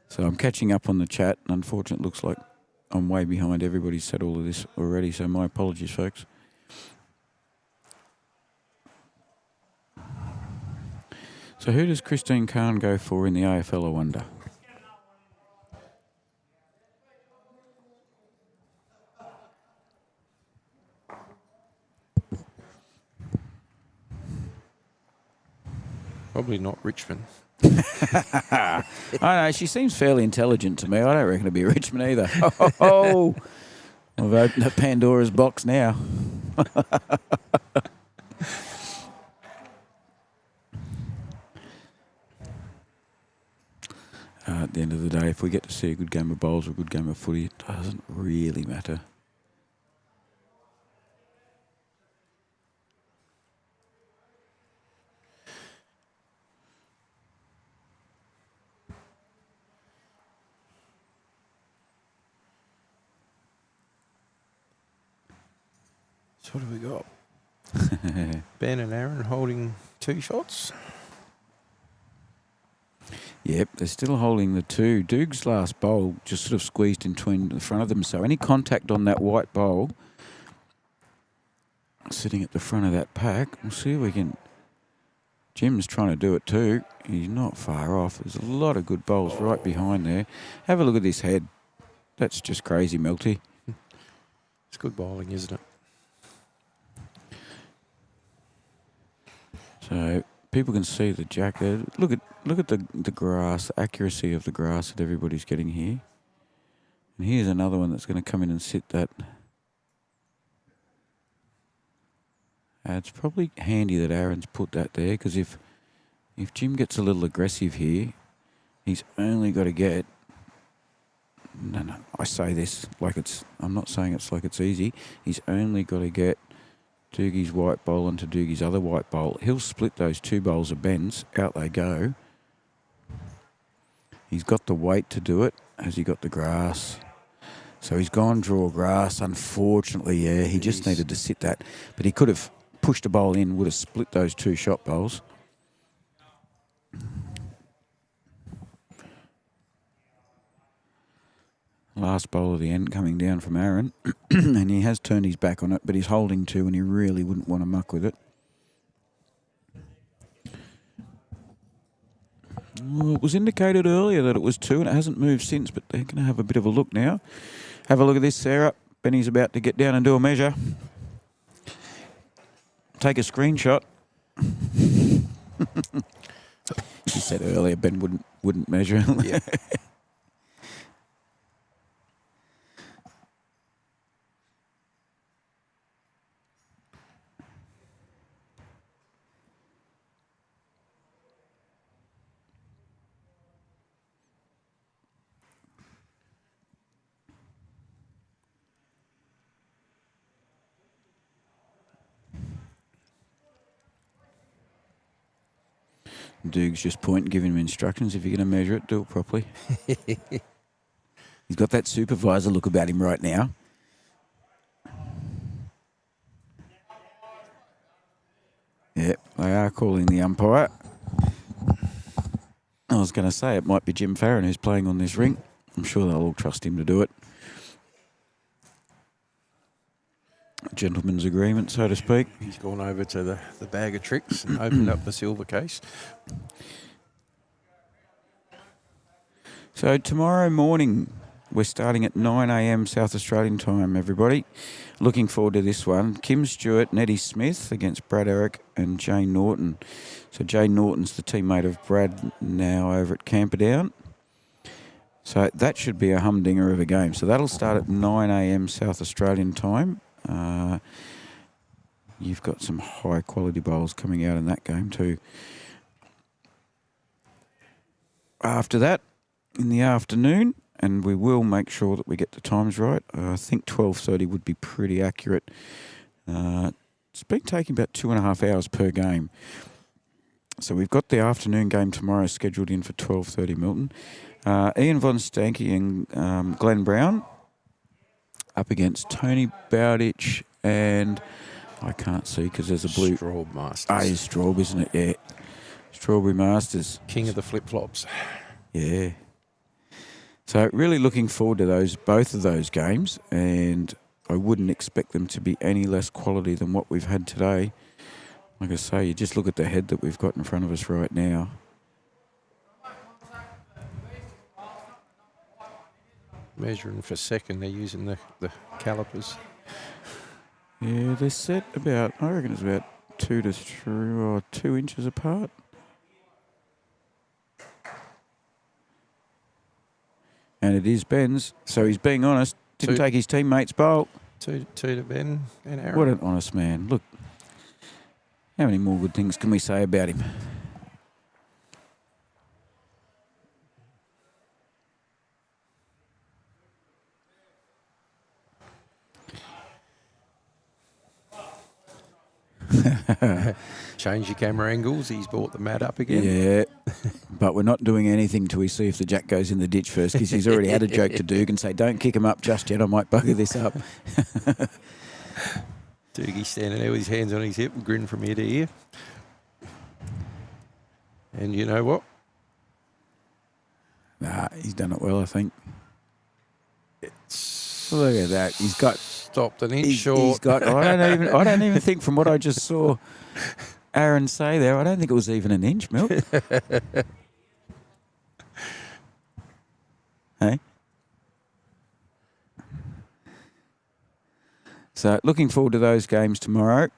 So I'm catching up on the chat. Unfortunately, it looks like I'm way behind. Everybody's said all of this already, so my apologies, folks. So who does Christine Khan go for in the AFL, I wonder? Probably not Richmond. I know, she seems fairly intelligent to me. I don't reckon it'd be Richmond either. Oh, I've opened up Pandora's box now. At the end of the day, if we get to see a good game of bowls or a good game of footy, it doesn't really matter. So what do we got? Ben and Aaron holding 2 shots. Yep, they're still holding the 2. Doog's last bowl just sort of squeezed in between the front of them. So any contact on that white bowl sitting at the front of that pack, we'll see if we can... Jim's trying to do it too. He's not far off. There's a lot of good bowls right behind there. Have a look at this head. That's just crazy, Melty. It's good bowling, isn't it? So people can see the jack there. Look at the grass, the accuracy of the grass that everybody's getting here. And here's another one that's going to come in and sit that. It's probably handy that Aaron's put that there, because if Jim gets a little aggressive here, he's only got to get... No, I say this like it's... I'm not saying it's like it's easy. He's only got to get Doogie's white bowl into Doogie's other white bowl. He'll split those 2 bowls of Ben's. Out they go. He's got the weight to do it. Has he got the grass? So he's gone draw grass. Unfortunately, yeah, he just needed to sit that. But he could have pushed a bowl in, would have split those 2 shot bowls. Last bowl of the end coming down from Aaron. And he has turned his back on it, but he's holding 2 and he really wouldn't want to muck with it. Well, it was indicated earlier that it was 2 and it hasn't moved since, but they're going to have a bit of a look now. Have a look at this, Sarah. Benny's about to get down and do a measure. Take a screenshot. She said earlier Ben wouldn't measure. Yeah. Doog's just pointing, giving him instructions. If you're going to measure it, do it properly. He's got that supervisor look about him right now. Yep, they are calling the umpire. I was going to say it might be Jim Farron who's playing on this rink. I'm sure they'll all trust him to do it. A gentleman's agreement, so to speak. He's gone over to the bag of tricks and opened up the silver case. So tomorrow morning, we're starting at 9 a.m. South Australian time, everybody. Looking forward to this one. Kim Stewart and Eddie Smith against Brad Eric and Jane Norton. So Jane Norton's the teammate of Brad now over at Camperdown. So that should be a humdinger of a game. So that'll start at 9 a.m. South Australian time. You've got some high quality bowls coming out in that game too. After that, in the afternoon, and we will make sure that we get the times right. I think 12:30 would be pretty accurate. It's been taking about 2.5 hours per game. So we've got the afternoon game tomorrow scheduled in for 12:30 Milton. Ian Von Stanky and Glenn Brown up against Tony Bowditch and I can't see because there's a blue... Straub Masters. It's Straub, isn't it? Yeah. Strawberry Masters. King of the flip-flops. Yeah. So really looking forward to both of those games, and I wouldn't expect them to be any less quality than what we've had today. Like I say, you just look at the head that we've got in front of us right now. Measuring for second, they're using the calipers. Yeah, they're set about, I reckon it's about 2 to 3 or 2 inches apart. And it is Ben's, so he's being honest. Didn't take his teammate's bowl. Two to Ben and Aaron. What an honest man. Look, how many more good things can we say about him? Change your camera angles. He's brought the mat up again. Yeah, but we're not doing anything till we see if the jack goes in the ditch first, because he's already had a joke to Duke and say, don't kick him up just yet, I might bugger this up. Doogie standing there with his hands on his hip, grin from ear to ear. And you know what? Nah, he's done it well, I think. It's Look at that. He's got stopped an inch he's short. got. I don't even think from what I just saw Aaron say there. I don't think it was even an inch, Milk. Hey. So looking forward to those games tomorrow.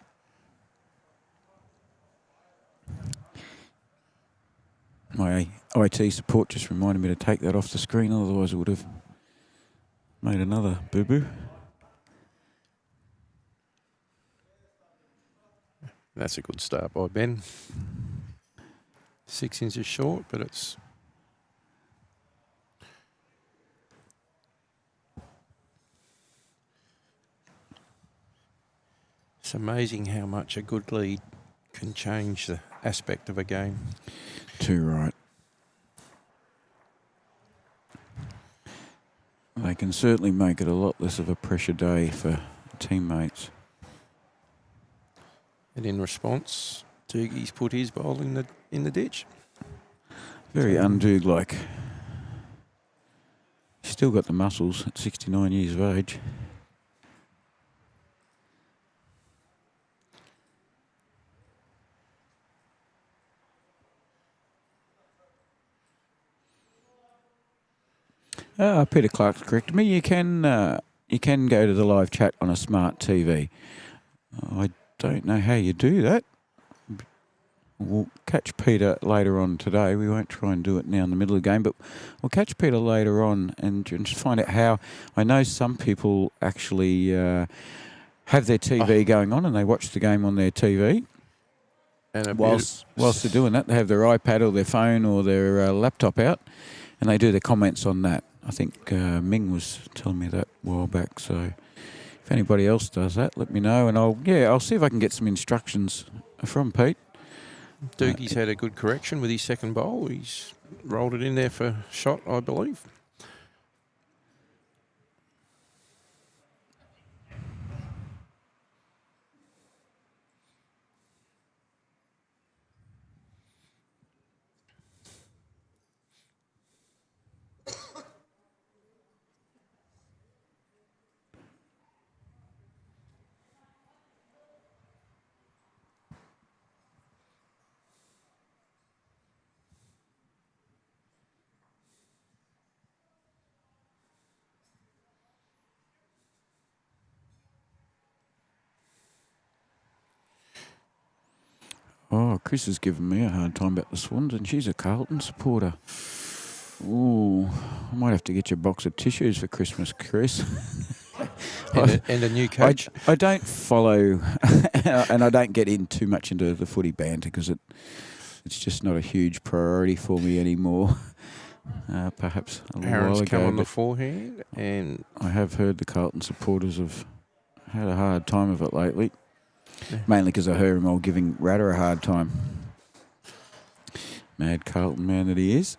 My IT support just reminded me to take that off the screen, otherwise I would have made another boo-boo. That's a good start by Ben. 6 inches short, but it's... It's amazing how much a good lead can change the aspect of a game. Too right. They can certainly make it a lot less of a pressure day for teammates. And in response, Doogie's put his bowl in the ditch. Very Undoog-like. He's still got the muscles at 69 years of age. Peter Clark's corrected me. You can go to the live chat on a smart TV. I don't know how you do that. We'll catch Peter later on today. We won't try and do it now in the middle of the game, but we'll catch Peter later on and just find out how. I know some people actually have their TV going on and they watch the game on their TV. And whilst they're doing that, they have their iPad or their phone or their laptop out and they do their comments on that. I think Ming was telling me that a while back. So if anybody else does that, let me know, and I'll see if I can get some instructions from Pete. Doogie's had a good correction with his second bowl. He's rolled it in there for shot, I believe. Oh, Chris has given me a hard time about the Swans, and she's a Carlton supporter. Ooh, I might have to get you a box of tissues for Christmas, Chris. and a new coach. I don't follow, and I don't get in too much into the footy banter because it's just not a huge priority for me anymore. Perhaps a little Aaron's while ago. come on the forehand, and I have heard the Carlton supporters have had a hard time of it lately. Yeah. Mainly because I heard him all giving Ratter a hard time. Mad Carlton man that he is.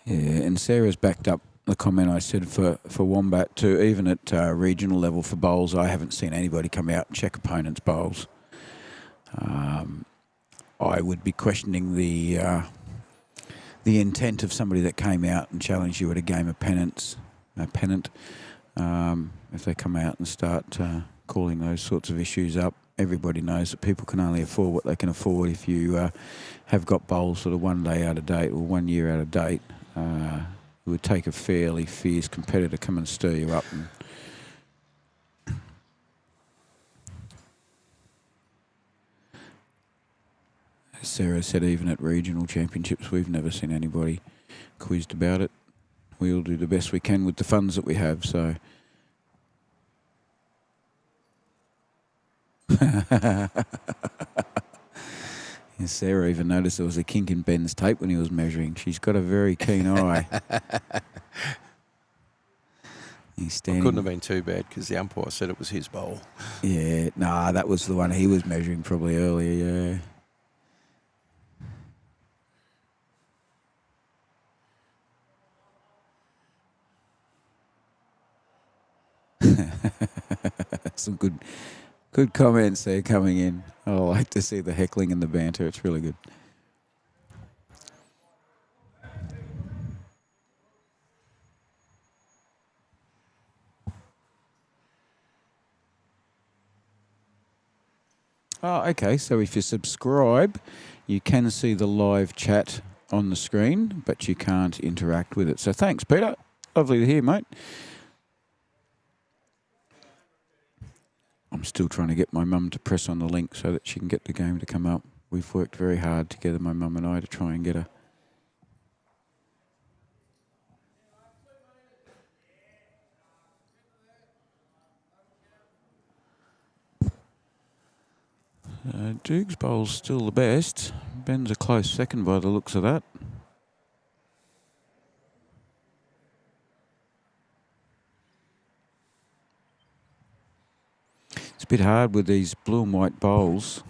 Yeah, and Sarah's backed up the comment I said for Wombat too. Even at regional level for bowls, I haven't seen anybody come out and check opponents' bowls. I would be questioning the intent of somebody that came out and challenged you at a game of pennant. If they come out and start calling those sorts of issues up, everybody knows that people can only afford what they can afford. If you have got bowls sort of 1 day out of date or 1 year out of date, it would take a fairly fierce competitor to come and stir you up. As Sarah said, even at regional championships, we've never seen anybody quizzed about it. We all do the best we can with the funds that we have, so... And Sarah even noticed there was a kink in Ben's tape when he was measuring. She's got a very keen eye. He's It standing. couldn't have been too bad because the umpire said it was his bowl. Yeah, nah, that was the one he was measuring probably earlier, yeah. Some good comments there coming in. I like to see the heckling and the banter. It's really good. Oh, okay. So if you subscribe, you can see the live chat on the screen, but you can't interact with it. So thanks, Peter. Lovely to hear, mate. I'm still trying to get my mum to press on the link so that she can get the game to come up. We've worked very hard together, my mum and I, to try and get her. Duke's bowl's still the best. Ben's a close second by the looks of that. It's a bit hard with these blue and white bowls.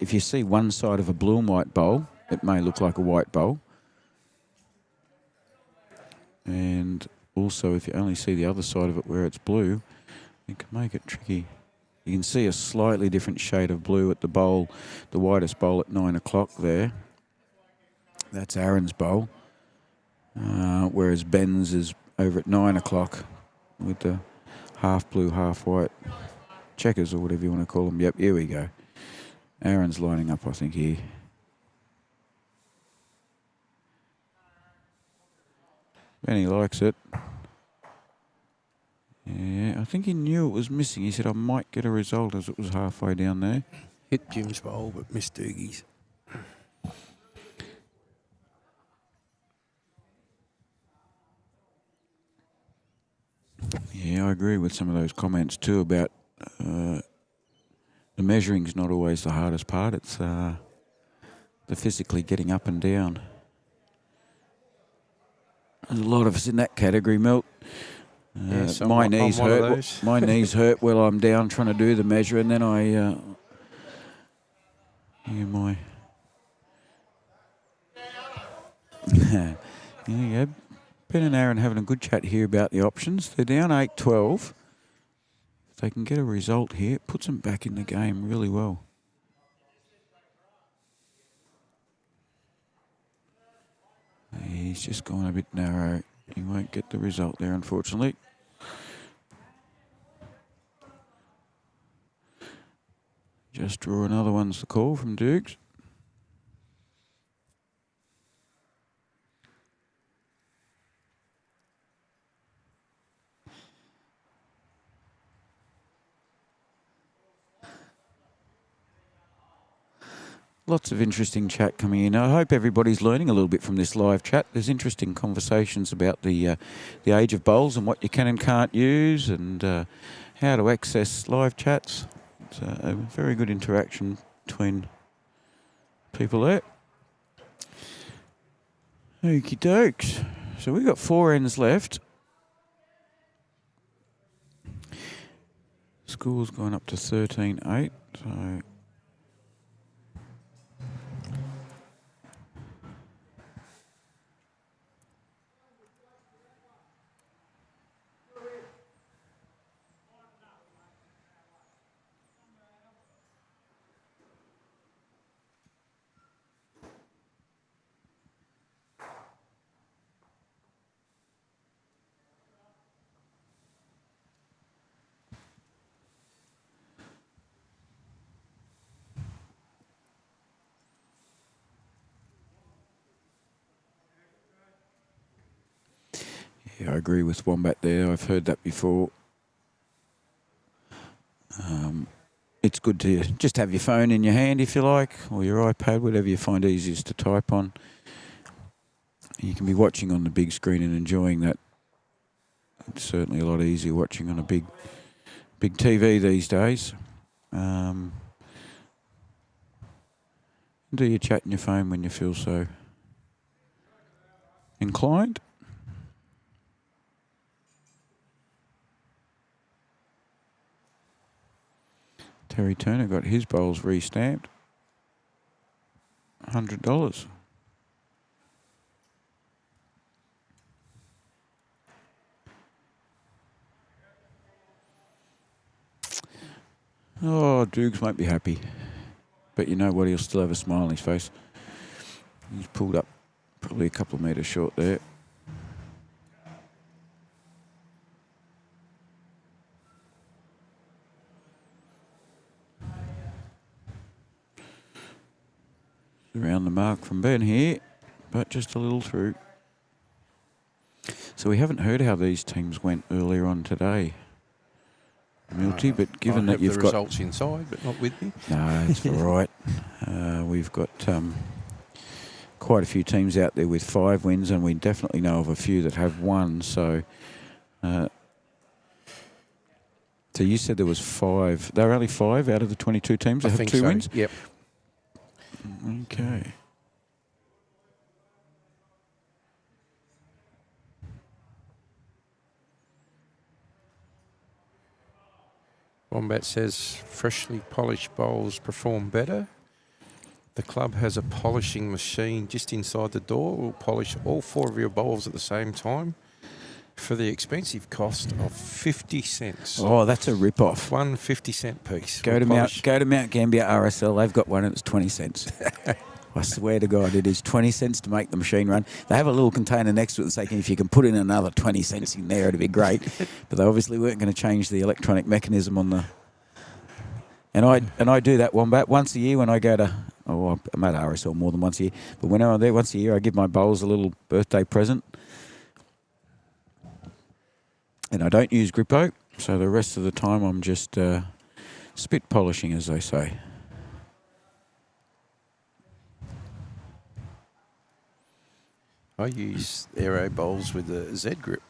If you see one side of a blue and white bowl, it may look like a white bowl. And also, if you only see the other side of it where it's blue, it can make it tricky. You can see a slightly different shade of blue at the bowl, the widest bowl at 9 o'clock there. That's Aaron's bowl. Whereas Ben's is over at 9 o'clock with the half blue, half white checkers or whatever you want to call them. Yep, here we go. Aaron's lining up, I think, here. Benny likes it. Yeah, I think he knew it was missing. He said, I might get a result as it was halfway down there. Hit Jim's bowl, but missed Doogie's. Yeah, I agree with some of those comments too about the measuring's not always the hardest part. It's the physically getting up and down. There's a lot of us in that category, Milt. Yes, my knees I'm one of hurt. those. My knees hurt while I'm down trying to do the measure, and then I my there you go. Ben and Aaron having a good chat here about the options. They're down 8-12. If they can get a result here, it puts them back in the game really well. He's just gone a bit narrow. He won't get the result there, unfortunately. Just draw another one's the call from Dukes. Lots of interesting chat coming in. I hope everybody's learning a little bit from this live chat. There's interesting conversations about the age of bowls and what you can and can't use, and how to access live chats. It's a very good interaction between people there. Okie dokes. So we've got 4 ends left. Score's gone up to 13-8. So yeah, I agree with Wombat there. I've heard that before. It's good to just have your phone in your hand if you like, or your iPad, whatever you find easiest to type on. You can be watching on the big screen and enjoying that. It's certainly a lot easier watching on a big TV these days. Do your chat on your phone when you feel so inclined. Terry Turner got his bowls re-stamped. $100. Oh, Dukes won't be happy. But you know what? He'll still have a smile on his face. He's pulled up probably a couple of metres short there. Around the mark from Ben here, but just a little through. So we haven't heard how these teams went earlier on today, Milty, but given that you've the got results inside, but not with me. no, it's all right. We've got quite a few teams out there with 5 wins, and we definitely know of a few that have 1. So, so you said there was 5. There were only 5 out of the 22 teams that have 2 wins. Yep. Okay. Wombat says freshly polished bowls perform better. The club has a polishing machine just inside the door. We'll polish all 4 of your bowls at the same time for the expensive cost of 50 cents. Oh, that's a rip-off. One 50-cent piece. Go to Mount Gambier RSL. They've got one and it's 20 cents. I swear to God, it is 20 cents to make the machine run. They have a little container next to it and say, if you can put in another 20 cents in there, it'd be great. But they obviously weren't going to change the electronic mechanism on the... And I do that, Wombat, once a year when I go to... Oh, I'm at RSL more than once a year. But when I'm there once a year, I give my bowls a little birthday present. And I don't use Grippo, so the rest of the time I'm just spit polishing, as they say. I use aero bowls with a Z grip,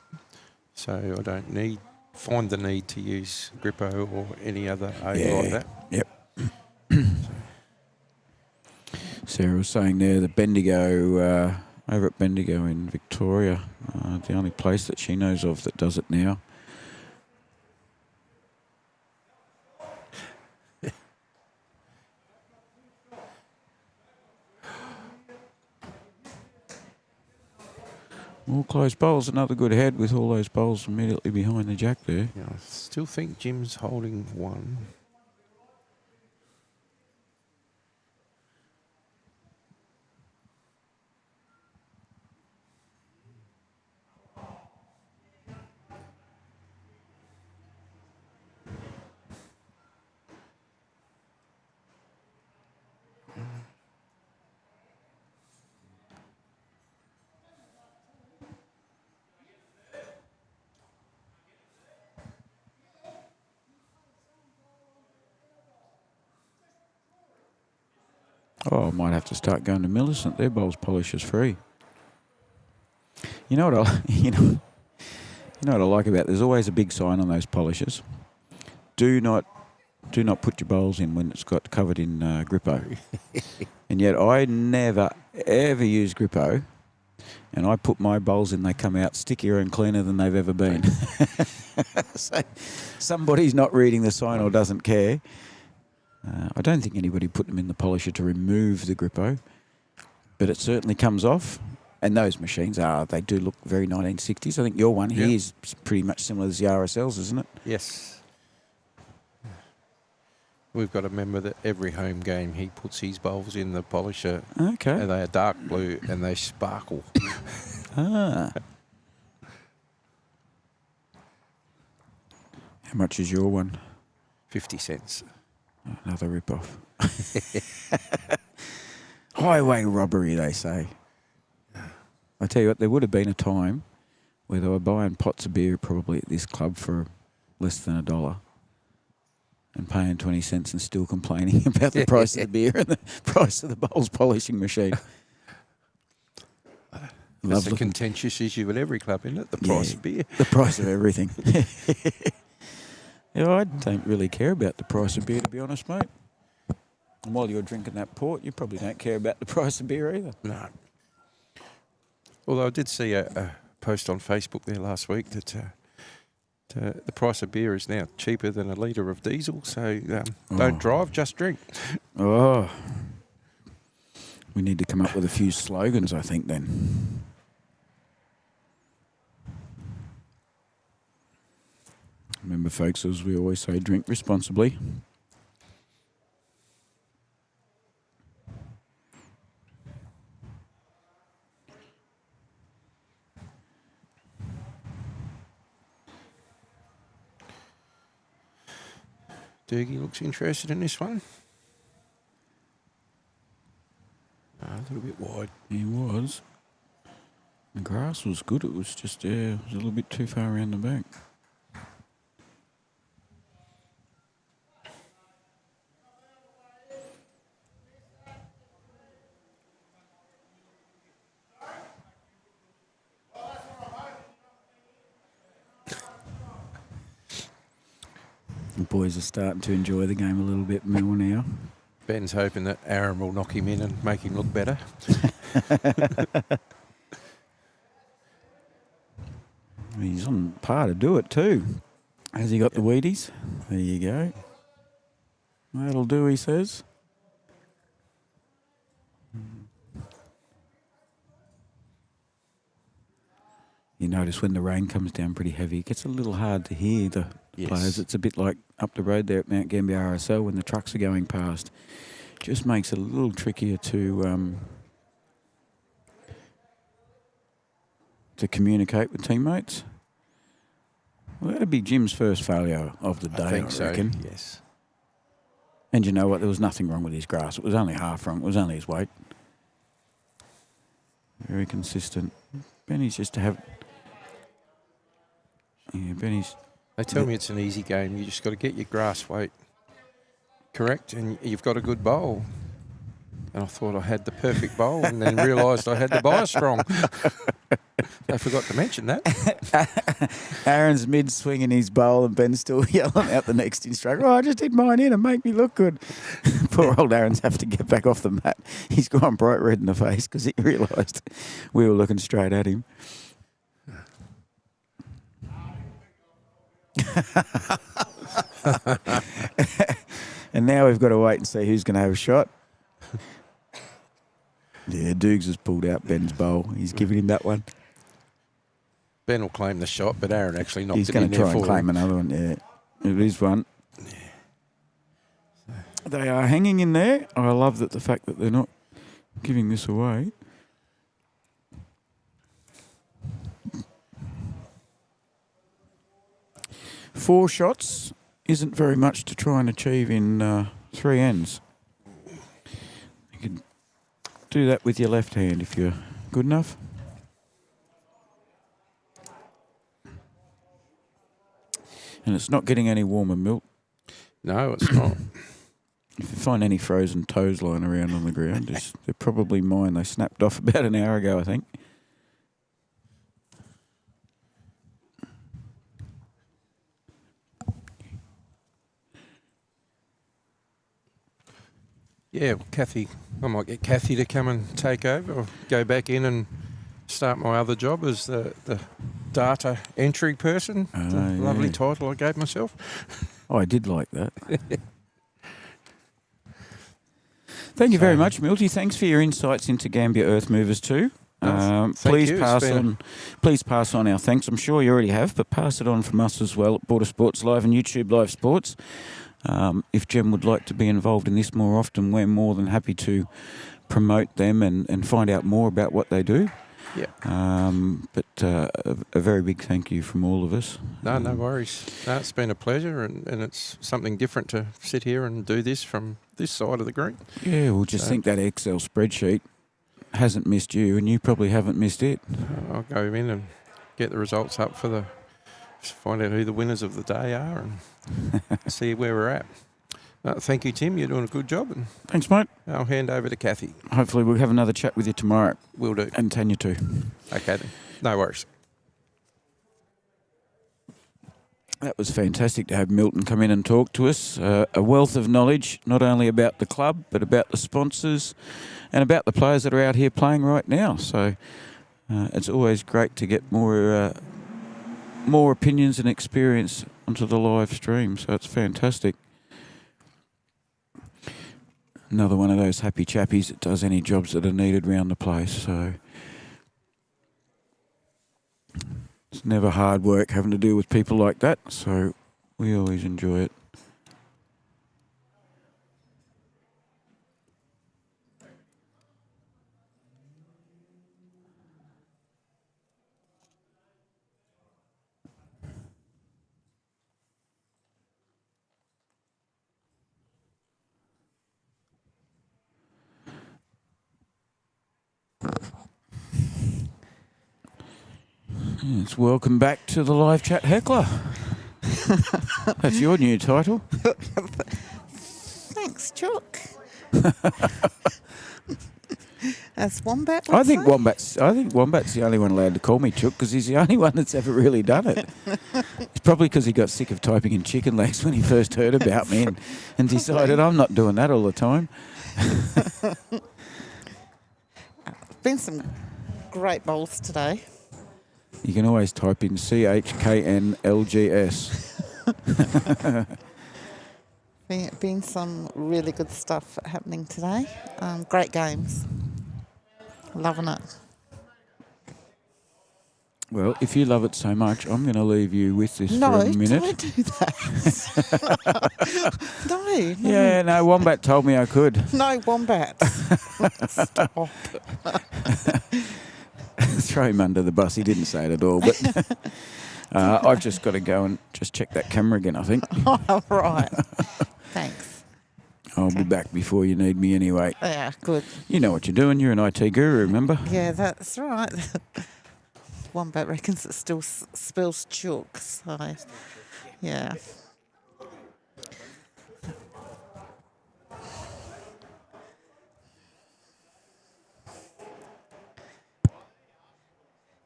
so I don't find the need to use Grippo or any other A like that. Yep. Sarah was saying there the Bendigo, over at Bendigo in Victoria, the only place that she knows of that does it now. All closed bowls, another good head with all those bowls immediately behind the jack there. Yeah, I still think Jim's holding 1. Oh, I might have to start going to Millicent. Their bowls polishers free. You know what you know what I like about it? There's always a big sign on those polishers. Do not put your bowls in when it's got covered in Grippo. And yet I never ever use Grippo, and I put my bowls in. They come out stickier and cleaner than they've ever been. So somebody's not reading the sign or doesn't care. I don't think anybody put them in the polisher to remove the Grippo, but it certainly comes off. And those machines they do look very 1960s. I think your one here is pretty much similar to the RSLs, isn't it? Yes. We've got a member that every home game he puts his bowls in the polisher. Okay. And they are dark blue and they sparkle. Ah. How much is your one? 50 cents. Another rip-off. Highway robbery, they say. I tell you what, there would have been a time where they were buying pots of beer probably at this club for less than $1 and paying 20 cents and still complaining about the price of the beer and the price of the bowls polishing machine. That's a contentious issue at every club, isn't it? The price of beer. The price of everything. Yeah, I don't really care about the price of beer, to be honest, mate. And while you're drinking that port, you probably don't care about the price of beer either. No. Although I did see a post on Facebook there last week that The price of beer is now cheaper than a litre of diesel, so don't drive, just drink. Oh. We need to come up with a few slogans, I think, then. Remember, folks, as we always say, drink responsibly. Doogie looks interested in this one. A little bit wide. He was. The grass was good. It was just, it was a little bit too far around the back. The boys are starting to enjoy the game a little bit more now. Ben's hoping that Aaron will knock him in and make him look better. He's on par to do it too. Has he got the Wheaties? There you go. That'll do, he says. You notice when the rain comes down pretty heavy, it gets a little hard to hear the players. It's a bit like up the road there at Mount Gambier RSL when the trucks are going past. Just makes it a little trickier to communicate with teammates. Well, that'd be Jim's first failure of the day, I reckon. So, yes. And you know what? There was nothing wrong with his grass. It was only half wrong. It was only his weight. Very consistent. Benny's just to have... Yeah, Benny's... They tell me it's an easy game. You just got to get your grass weight correct and you've got a good bowl. And I thought I had the perfect bowl and then realised I had the bias wrong. I forgot to mention that. Aaron's mid-swinging his bowl and Ben's still yelling out the next instructor, I just did mine in and make me look good. Poor old Aaron's have to get back off the mat. He's gone bright red in the face because he realised we were looking straight at him. And now we've got to wait and see who's going to have a shot. Yeah, Dukes has pulled out Ben's bowl. He's giving him that one. Ben will claim the shot, but Aaron actually knocked He's it in there for him. He's going to try and claim another one, yeah. It is one. Yeah. They are hanging in there. I love the fact that they're not giving this away. Four shots isn't very much to try and achieve in 3 ends. You can do that with your left hand if you're good enough. And it's not getting any warmer, Milt. No, it's not. If you find any frozen toes lying around on the ground, they're probably mine. They snapped off about an hour ago, I think. Yeah, well, Kathy, I might get Kathy to come and take over or go back in and start my other job as the data entry person. The lovely title I gave myself. Oh, I did like that. Thank you very much, Milty. Thanks for your insights into Gambier Earth Movers too. Please pass on our thanks. I'm sure you already have, but pass it on from us as well at Border Sports Live and YouTube Live Sports. If Jem would like to be involved in this more often, we're more than happy to promote them and find out more about what they do. Yeah. But a very big thank you from all of us. No worries. No, it's been a pleasure, and it's something different to sit here and do this from this side of the green. Yeah, well, just think that Excel spreadsheet hasn't missed you, and you probably haven't missed it. I'll go in and get the results up for find out who the winners of the day are and see where we're at. Thank you, Tim. You're doing a good job. And thanks, mate. I'll hand over to Kathy. Hopefully we'll have another chat with you tomorrow. Will do. And Tanya too. Okay then. No worries. That was fantastic to have Milton come in and talk to us. A wealth of knowledge, not only about the club, but about the sponsors and about the players that are out here playing right now. So it's always great to get more more opinions and experience onto the live stream, so it's fantastic. Another one of those happy chappies that does any jobs that are needed around the place, so it's never hard work having to deal with people like that, so we always enjoy it. Yes, welcome back to the live chat heckler. That's your new title. Thanks, Chuck. As Wombat would I think say. Wombat's the only one allowed to call me Chook because he's the only one that's ever really done it. It's probably because he got sick of typing in chicken legs when he first heard about me and decided I'm not doing that all the time. Been some great bowls today. You can always type in CHKNLGS. Been some really good stuff happening today. Great games. Loving it. Well, if you love it so much, I'm going to leave you with this for a minute. No, don't do that. No. Yeah, no, Wombat told me I could. No, Wombats. Stop. Throw him under the bus. He didn't say it at all, but I've just got to go and just check that camera again, I think. All right. Thanks. I'll be back before you need me anyway. Yeah, good. You know what you're doing. You're an IT guru, remember? Yeah, that's right. Wombat reckons it still spells chook, so yeah.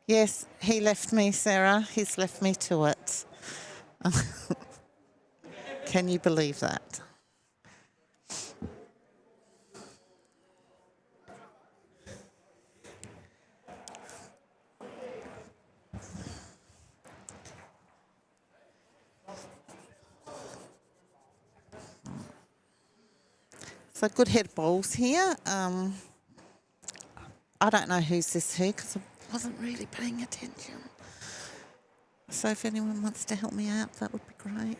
Yes, he left me, Sarah. He's left me to it. Can you believe that? So good head bowls here. I don't know who's this who because I wasn't really paying attention. So if anyone wants to help me out, that would be great.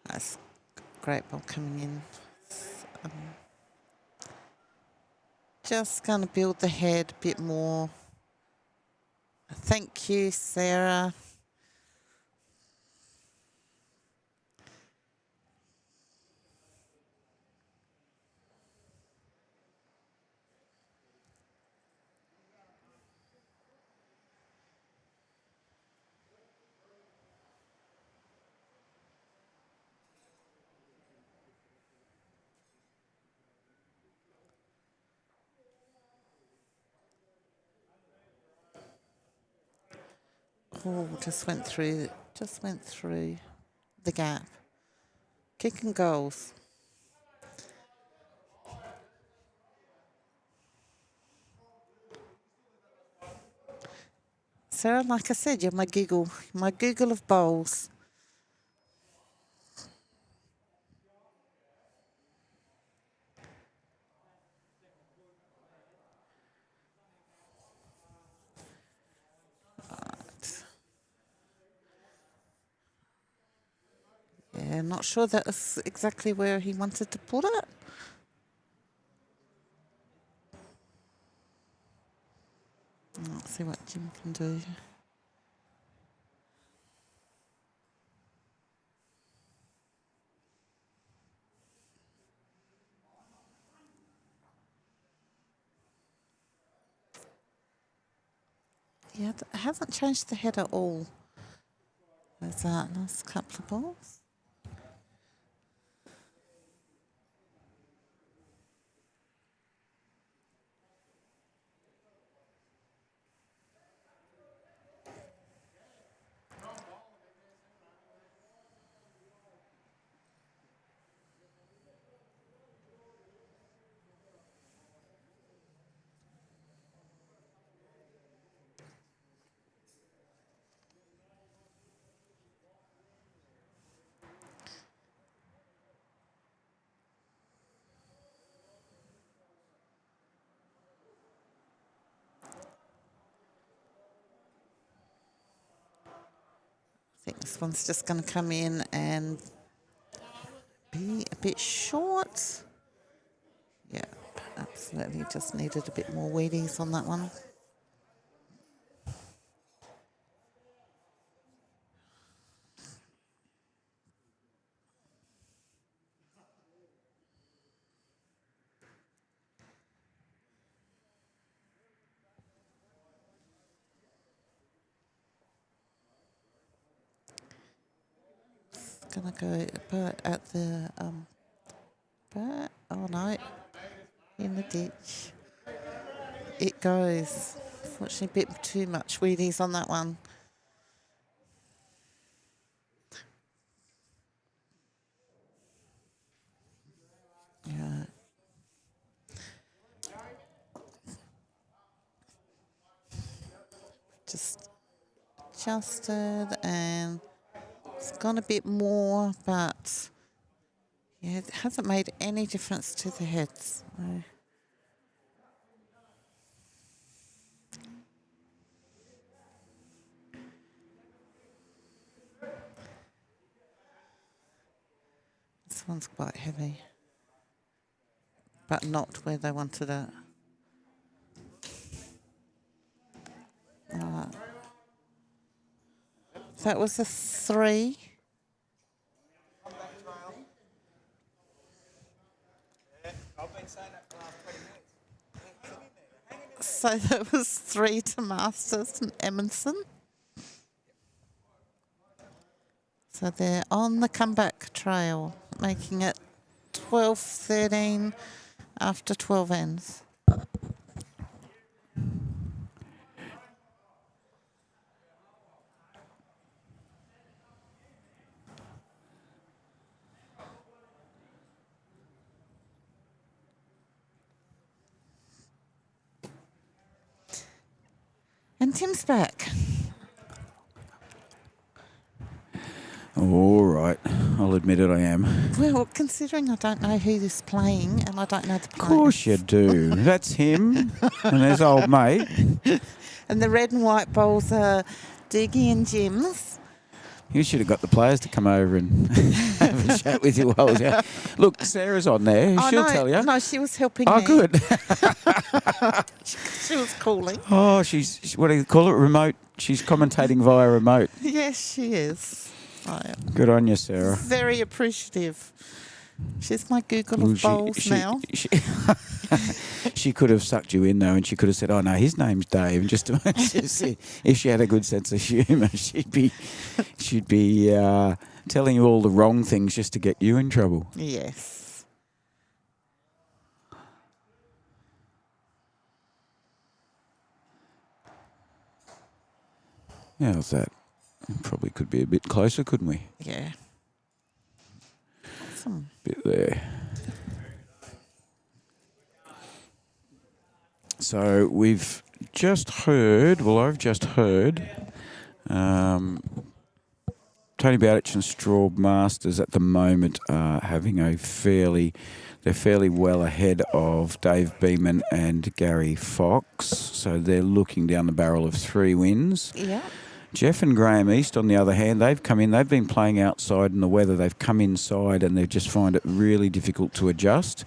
That's great ball coming in. Just going to build the head a bit more. Thank you, Sarah. Oh, just went through the gap. Kicking goals. Sarah, like I said, you're my Google of bowls. Yeah, not sure that's exactly where he wanted to put it. Let's see what Jim can do. Yeah, it hasn't changed the head at all. There's a nice couple of balls. I think this one's just going to come in and be a bit short. Yeah, absolutely. Just needed a bit more weedies on that one. Gonna go but at the but oh no, in the ditch it goes. Unfortunately, a bit too much weedies on that one. Yeah. Just adjusted and it's gone a bit more, but yeah, it hasn't made any difference to the heads. No. This one's quite heavy, but not where they wanted it. That was a 3. So that was 3 to Masters and Emerson. So they're on the comeback trail, making it 12-13 after 12 ends. And Tim's back. All right, I'll admit it, I am. Well, considering I don't know who is playing and I don't know the players. Of course you do. That's him, and there's old mate. And the red and white bowls are Doogie and Jim's. You should have got the players to come over and have a chat with you while I was out. Look, Sarah's on there. Oh, She'll no, tell you. No, she was helping Oh, me. good. She was calling. Oh, she's, what do you call it, remote? She's commentating via remote. Yes, she is. I am Good on you, Sarah. very appreciative. She's my Google of bowls now. She could have sucked you in, though, and she could have said, oh, no, his name's Dave. And just to see if she had a good sense of humour, she'd be telling you all the wrong things just to get you in trouble. Yes. How's that? Probably could be a bit closer, couldn't we? Yeah. Awesome. Bit there. So we've just heard, I've just heard, Tony Bowditch and Straub Masters at the moment are having they're fairly well ahead of Dave Beeman and Gary Fox. So they're looking down the barrel of 3 wins. Yeah. Jeff and Graham East, on the other hand, they've come in. They've been playing outside in the weather. They've come inside and they just find it really difficult to adjust.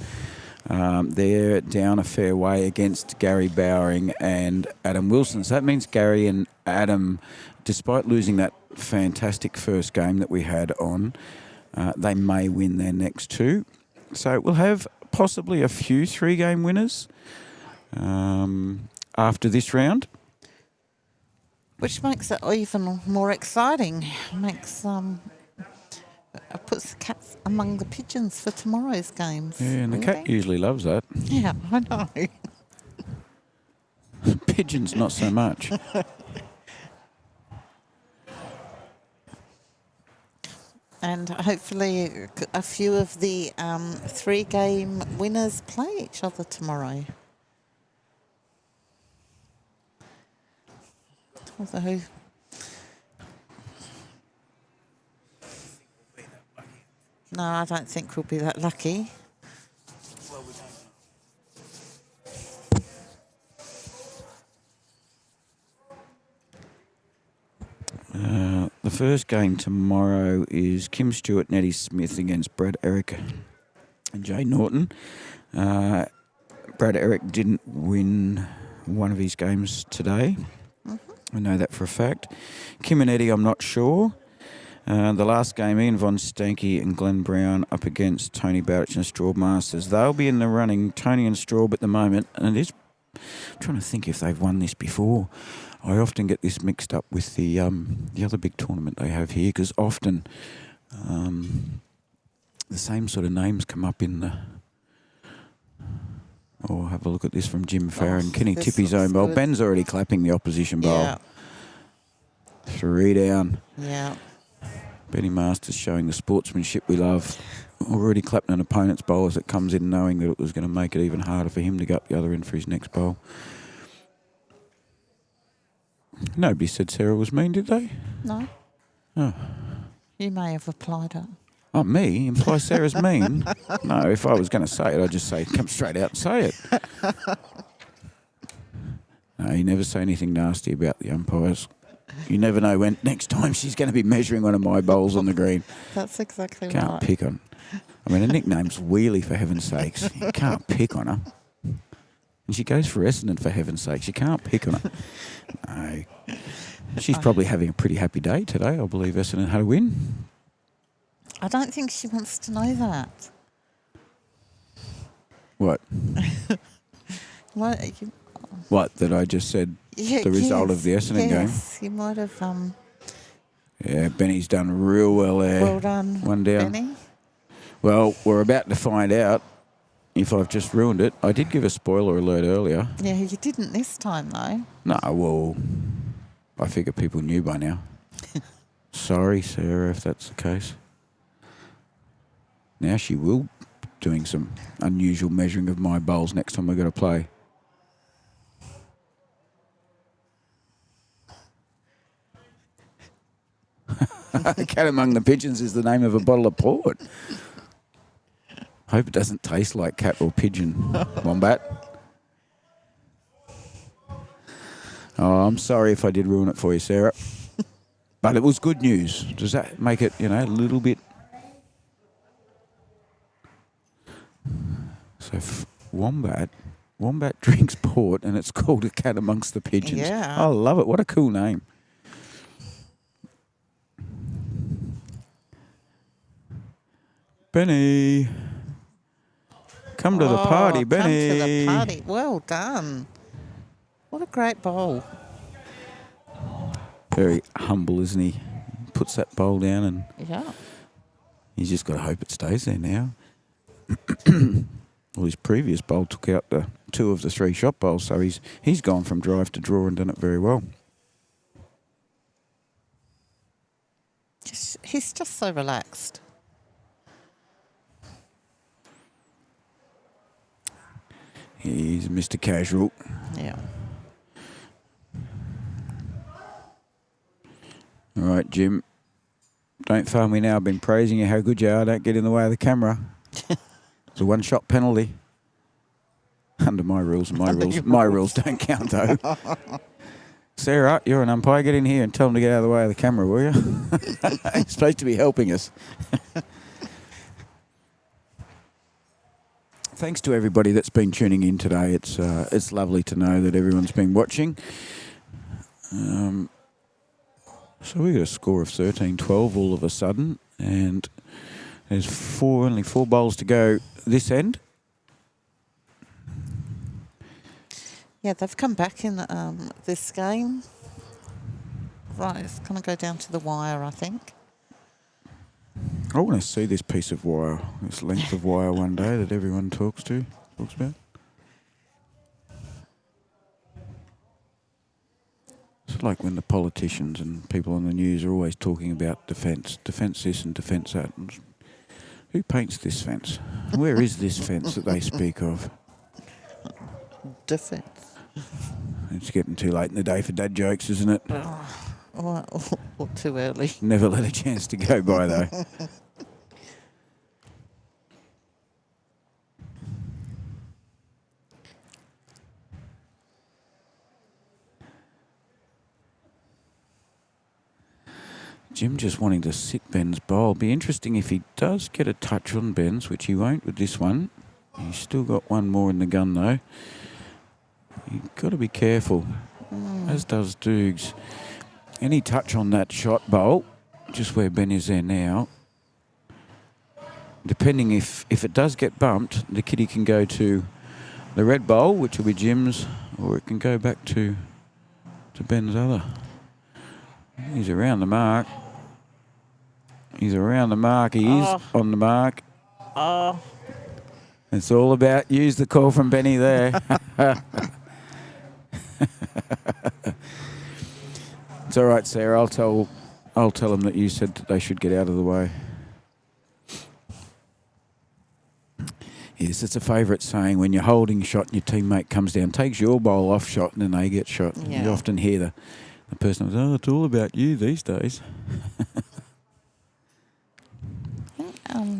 They're down a fair way against Gary Bowering and Adam Wilson. So that means Gary and Adam, despite losing that fantastic first game that we had on, they may win their next 2. So we'll have possibly a few 3-game winners after this round. Which makes it even more exciting. Makes puts the cats among the pigeons for tomorrow's games. Yeah, and the cat usually loves that. Yeah, I know. Pigeons, not so much. And hopefully a few of the 3-game winners play each other tomorrow. Although, no, I don't think we'll be that lucky. The first game tomorrow is Kim Stewart and Eddie Smith against Brad Eric and Jay Norton. Brad Eric didn't win one of his games today. I know that for a fact. Kim and Eddie, I'm not sure. The last game, Ian Von Stanky and Glenn Brown up against Tony Bowditch and Straub Masters. They'll be in the running, Tony and Straub at the moment. And it is, I'm trying to think if they've won this before. I often get this mixed up with the other big tournament they have here, because often the same sort of names come up in the... Oh, have a look at this from Jim Farron. Can he tip his own bowl? Good. Ben's already clapping the opposition bowl. Yeah. 3 down. Yeah. Benny Masters showing the sportsmanship we love. Already clapping an opponent's bowl as it comes in, knowing that it was going to make it even harder for him to go up the other end for his next bowl. Nobody said Sarah was mean, did they? No. Oh. You may have applied it. Oh, me? Imply Sarah's mean? No, if I was going to say it, I'd just say, come straight out and say it. No, you never say anything nasty about the umpires. You never know when next time she's going to be measuring one of my bowls on the green. That's exactly right. Can't pick on. I mean, her nickname's Wheelie, for heaven's sakes. You can't pick on her. And she goes for Essendon, for heaven's sakes. You can't pick on her. No. She's probably having a pretty happy day today. I believe Essendon had a win. I don't think she wants to know that. What? What? What, that I just said Yeah, the result of the Essendon game? Yes, you might have. Yeah, Benny's done real well there. Well done, One down. Benny. Well, we're about to find out if I've just ruined it. I did give a spoiler alert earlier. Yeah, you didn't this time though. No, well, I figure people knew by now. Sorry, Sarah, if that's the case. Now she will be doing some unusual measuring of my bowls next time we're going to play. Cat Among the Pigeons is the name of a bottle of port. Hope it doesn't taste like cat or pigeon, Wombat. Oh, I'm sorry if I did ruin it for you, Sarah. But it was good news. Does that make it, a little bit... So, Wombat drinks port and it's called a Cat Amongst the Pigeons. Yeah. I love it. What a cool name. Benny. Come to the party, Benny. Come to the party. Well done. What a great bowl. Very humble, isn't he? Puts that bowl down and Yeah. he's just got to hope it stays there now. Well, his previous bowl took out the 2 of the 3 shot bowls, so he's gone from drive to draw and done it very well. He's just so relaxed. He's Mr. Casual. Yeah. All right, Jim. Don't fail me now. I've been praising you how good you are. Don't get in the way of the camera. It's a 1-shot penalty. Under my rules. My rules don't count, though. Sarah, you're an umpire. Get in here and tell them to get out of the way of the camera, will you? You're supposed to be helping us. Thanks to everybody that's been tuning in today. It's lovely to know that everyone's been watching. So we got a score of 13-12 all of a sudden, and there's only 4 bowls to go this end. Yeah, they've come back in this game. Right, it's going to go down to the wire, I think. I want to see this piece of wire, this length of wire one day that everyone talks about. It's like when the politicians and people on the news are always talking about defence this and defence that. Who paints this fence? Where is this fence that they speak of? Defence. It's getting too late in the day for dad jokes, isn't it? Or too early. Never let a chance to go by, though. Jim just wanting to sit Ben's bowl. Be interesting if he does get a touch on Ben's, which he won't with this one. He's still got one more in the gun, though. You've got to be careful, as does Dukes. Any touch on that shot bowl, just where Ben is there now, depending if it does get bumped, the kitty can go to the red bowl, which will be Jim's, or it can go back to Ben's other. He's around the mark. He's around the mark. He is on the mark. It's all about use the call from Benny there. It's all right, Sarah. I'll tell them that you said that they should get out of the way. Yes, it's a favourite saying when you're holding shot and your teammate comes down, takes your bowl off shot, and then they get shot. Yeah. You often hear the person goes, "Oh, it's all about you these days."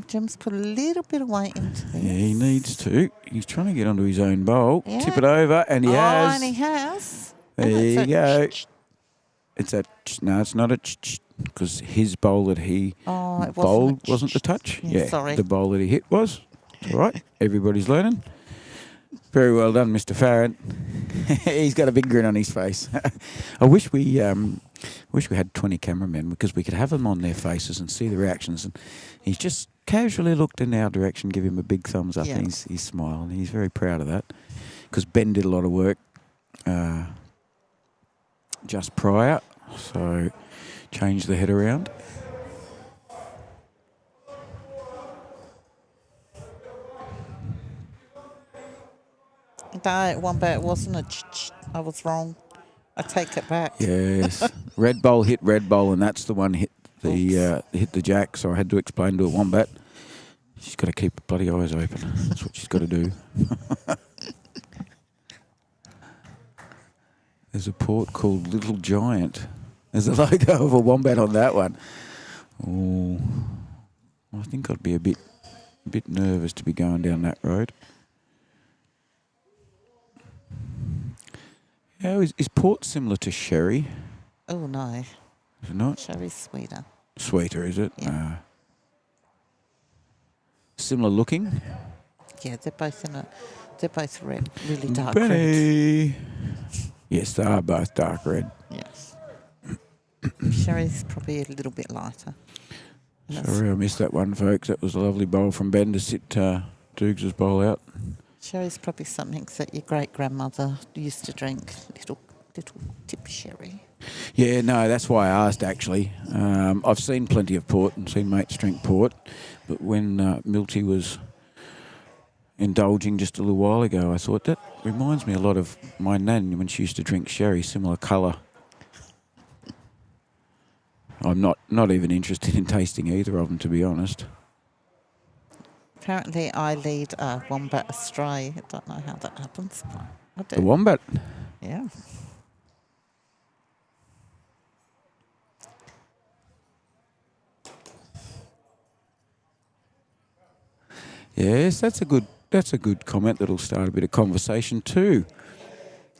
Jim's put a little bit of weight into this. Yeah, he needs to. He's trying to get onto his own bowl, Yeah. tip it over, and he has. And he has. There you go. It's a no, it's not a because his bowl that he bowled wasn't the touch. Yeah, sorry. The bowl that he hit was. It's all right. Everybody's learning. Very well done, Mr. Farron. He's got a big grin on his face. I wish we had 20 cameramen because we could have them on their faces and see the reactions. And he's just casually looked in our direction, give him a big thumbs up, and he's smiling. He's very proud of that because Ben did a lot of work just prior, so changed the head around. No, one bet wasn't I was wrong. I take it back. Yes, red bowl hit red bowl, and that's the one hit the jack. So I had to explain to a wombat. She's got to keep her bloody eyes open. That's what she's got to do. There's a port called Little Giant. There's a logo of a wombat on that one. Oh, I think I'd be a bit nervous to be going down that road. Yeah, is port similar to sherry? Oh no, Is it not? sherry's sweeter. Sweeter, is it? Yeah. Similar looking? Yeah, they're both red, really dark Benny. Yes, they are both dark red. red. Yes. Sherry's probably a little bit lighter. Sorry I missed that one, folks. That was a lovely bowl from Ben to sit Dukes' bowl out. Sherry's probably something that your great-grandmother used to drink, little tip sherry. Yeah, no, that's why I asked, actually. I've seen plenty of port and seen mates drink port, but when Milty was indulging just a little while ago, I thought that reminds me a lot of my nan when she used to drink sherry, similar colour. I'm not even interested in tasting either of them, to be honest. Apparently, I lead a wombat astray. I don't know how that happens, but I do. The wombat? Yeah. Yes, that's a good comment that'll start a bit of conversation too.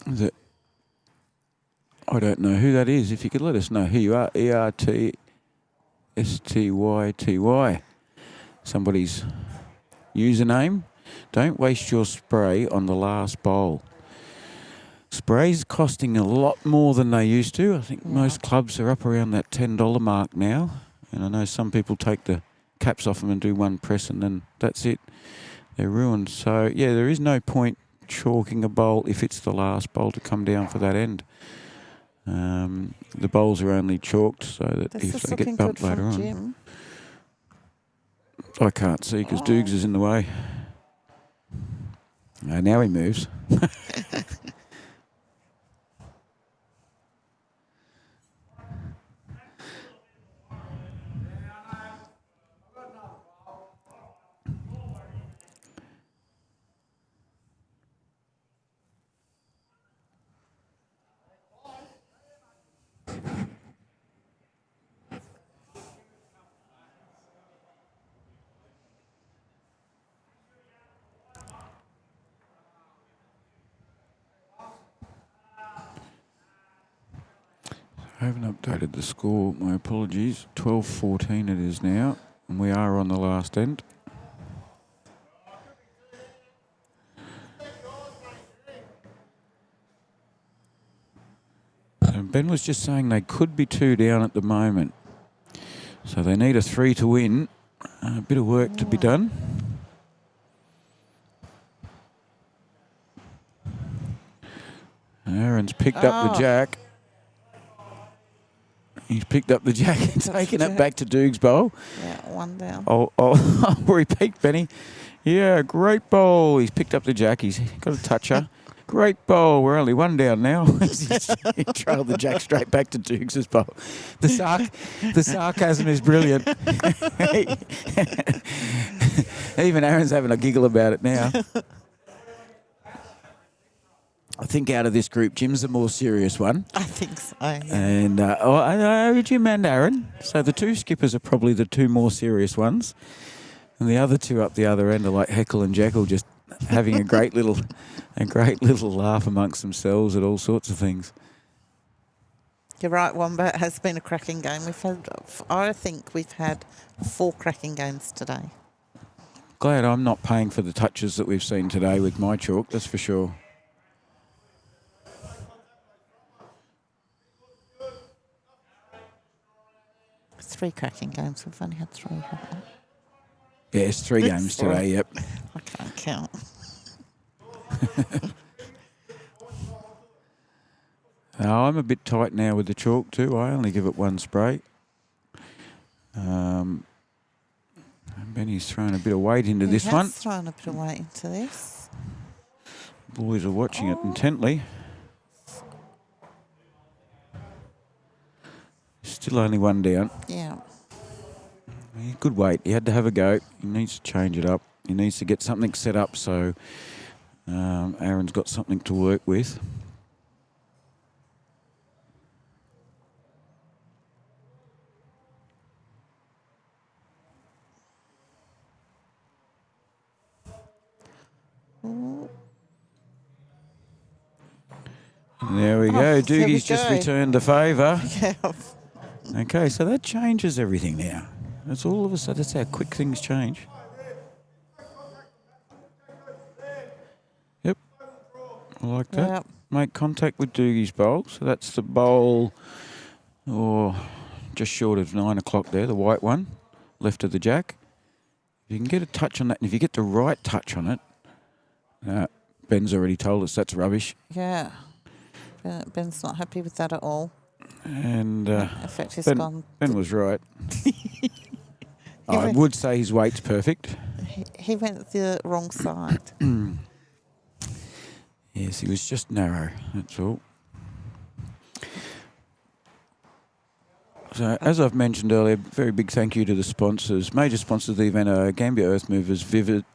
That I don't know who that is. If you could let us know who you are, ERTSTYTY. Somebody's username. Don't waste your spray on the last bowl. Spray's costing a lot more than they used to. I think most clubs are up around that $10 mark now. And I know some people take the caps off them and do one press and then that's it. They're ruined. So, yeah, there is no point chalking a bowl if it's the last bowl to come down for that end. The bowls are only chalked so that This if is they looking get good bumped later from on. Jim. I can't see because Doogs is in the way. Now he moves. I haven't updated the score. My apologies. 12-14 it is now. And we are on the last end. And Ben was just saying they could be 2 down at the moment. So they need a 3 to win. A bit of work to be done. Aaron's picked up the jack. He's picked up the jack and taken it back to Doog's bowl. Yeah, 1 down. Oh, repeat, Benny. Yeah, great bowl. He's picked up the jack. He's got a toucher. Great bowl. We're only 1 down now. He trailed the jack straight back to Doogs' bowl. The sarcasm is brilliant. Even Aaron's having a giggle about it now. I think out of this group, Jim's the more serious one. I think so. Yeah. And I know Jim and Aaron. So the 2 skippers are probably the 2 more serious ones. And the other 2 up the other end are like Heckle and Jekyll, just having a great little laugh amongst themselves at all sorts of things. You're right, Wombat. It has been a cracking game. I think we've had 4 cracking games today. Glad I'm not paying for the touches that we've seen today with my chalk, that's for sure. It's 3 cracking games. We've only had 3, haven't we? Yeah, it's 3 games today, yep. I can't count. I'm a bit tight now with the chalk too. I only give it 1 spray. Benny's thrown a bit of weight into this one. He's thrown a bit of weight into this. Boys are watching it intently. Still only 1 down. Yeah. Good weight. He had to have a go. He needs to change it up. He needs to get something set up so Aaron's got something to work with. And there we go. Doogie's just returned the favour. Yeah. Okay, so that changes everything now. That's all of a sudden. That's how quick things change. Yep. I like that. Yep. Make contact with Doogie's bowl. So that's the bowl, just short of 9 o'clock there, the white one, left of the jack. If you can get a touch on that, and if you get the right touch on it, Ben's already told us that's rubbish. Yeah. Ben's not happy with that at all. And In fact, he's gone. Ben was right. I would say his weight's perfect. He went the wrong side. Yes, he was just narrow, that's all. So, as I've mentioned earlier, very big thank you to the sponsors. Major sponsors of the event are Gambier Earth Movers, Vivid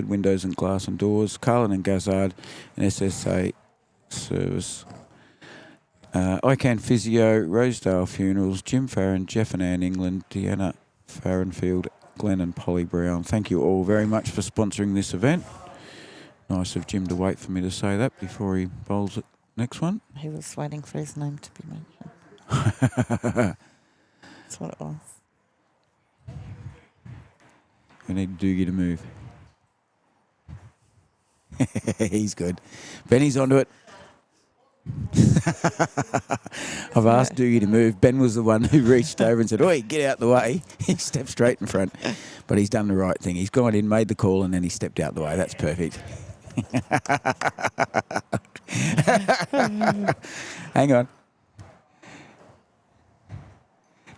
Windows and Glass and Doors, Carlin and Gazzard, and SSA Service. ICANN Physio, Rosedale Funerals, Jim Farron, Jeff and Ann England, Deanna Farrenfield, Glenn and Polly Brown. Thank you all very much for sponsoring this event. Nice of Jim to wait for me to say that before he bowls it next one. He was waiting for his name to be mentioned. That's what it was. We need Doogie to move. He's good. Benny's onto it. I've asked Doogie to move. Ben was the one who reached over and said, "Oi, get out the way." He stepped straight in front. But he's done the right thing. He's gone in, made the call, and then he stepped out the way. That's perfect. Hang on.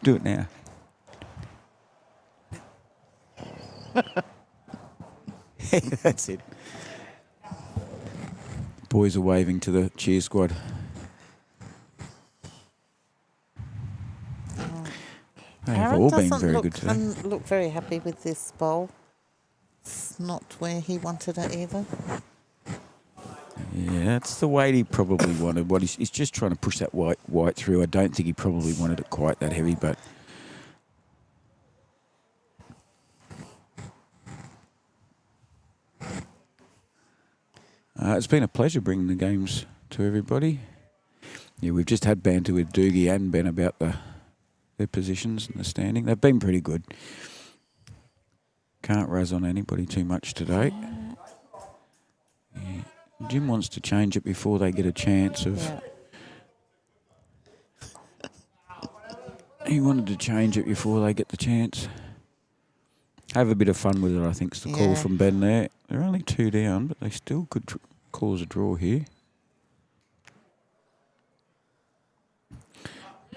Do it now. That's it. Boys are waving to the cheer squad. They have all been very good today. Doesn't look very happy with this bowl. It's not where he wanted it either. Yeah, that's the weight he probably wanted. What he's just trying to push that white through. I don't think he probably wanted it quite that heavy, but it's been a pleasure bringing the games to everybody. Yeah, we've just had banter with Doogie and Ben about their positions and the standing. They've been pretty good. Can't razz on anybody too much today. Yeah. Jim wants to change it before they get a chance of... Yeah. He wanted to change it before they get the chance. Have a bit of fun with it, I think, is the call from Ben there. They're only 2 down, but they still could cause a draw here.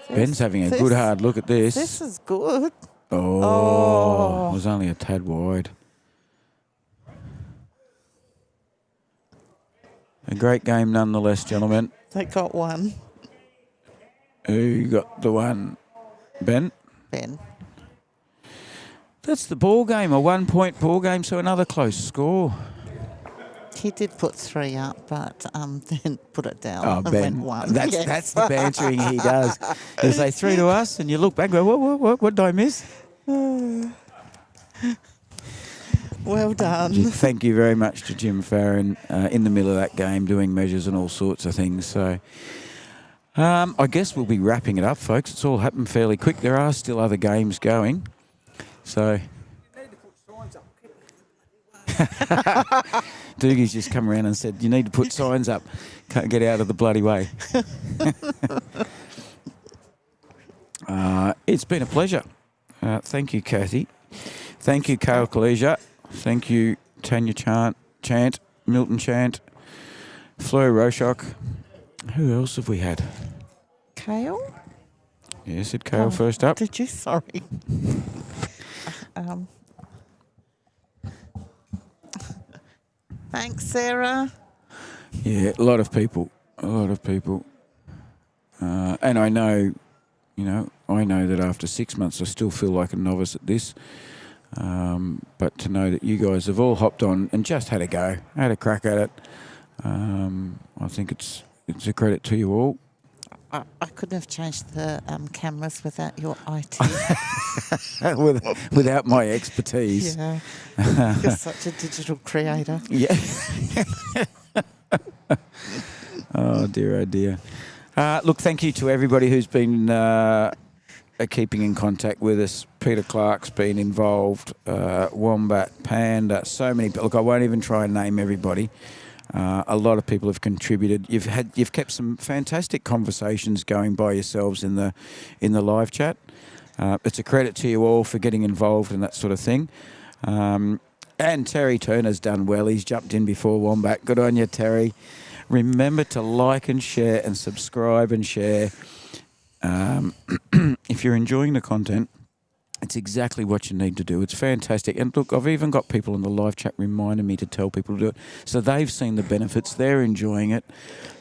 Ben's having a good hard look at this. This is good. Oh, it was only a tad wide. A great game nonetheless, gentlemen. They got one. Who got the one? Ben? Ben. That's the ball game, a 1 point ball game, so another close score. He did put 3 up, but then put it down. Oh, and Ben, went 1. that's the bantering he does. He'll say 3 to us, and you look back and go, what did I miss? Well done. Thank you very much to Jim Farron in the middle of that game doing measures and all sorts of things. So I guess we'll be wrapping it up, folks. It's all happened fairly quick. There are still other games going. So Doogie's just come around and said, you need to put signs up. Can't get out of the bloody way. It's been a pleasure. Thank you, Kathy. Thank you, Kale Kalesia. Thank you, Tanya Chant, Milton Chant, Flo Roshok. Who else have we had? Kale? Yeah, said Kale first up. Did you? Sorry. Thanks, Sarah. Yeah, a lot of people. And I know, that after 6 months I still feel like a novice at this. But to know that you guys have all hopped on and just had a go, had a crack at it, I think it's a credit to you all. I couldn't have changed the cameras without your IT. Without my expertise. Yeah. You're such a digital creator. Yeah. Oh dear. Look, thank you to everybody who's been keeping in contact with us. Peter Clark's been involved, Wombat, Panda, so many. Look, I won't even try and name everybody. A lot of people have contributed. You've kept some fantastic conversations going by yourselves in the live chat. It's a credit to you all for getting involved and that sort of thing. And Terry Turner's done well. He's jumped in before Wombat. Good on you, Terry. Remember to like and share and subscribe and share. If you're enjoying the content, it's exactly what you need to do. It's fantastic. And look, I've even got people in the live chat reminding me to tell people to do it. So they've seen the benefits. They're enjoying it.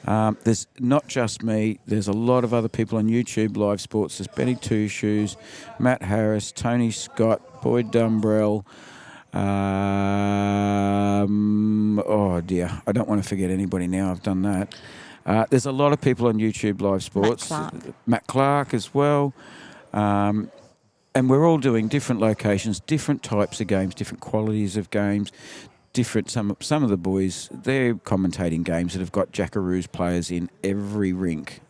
There's not just me. There's a lot of other people on YouTube Live Sports. There's Benny Two Shoes, Matt Harris, Tony Scott, Boyd Dumbrell. Oh, dear. I don't want to forget anybody now. I've done that. There's a lot of people on YouTube Live Sports. Matt Clark as well. And we're all doing different locations, different types of games, different qualities of games, some of the boys, they're commentating games that have got Jackaroos players in every rink.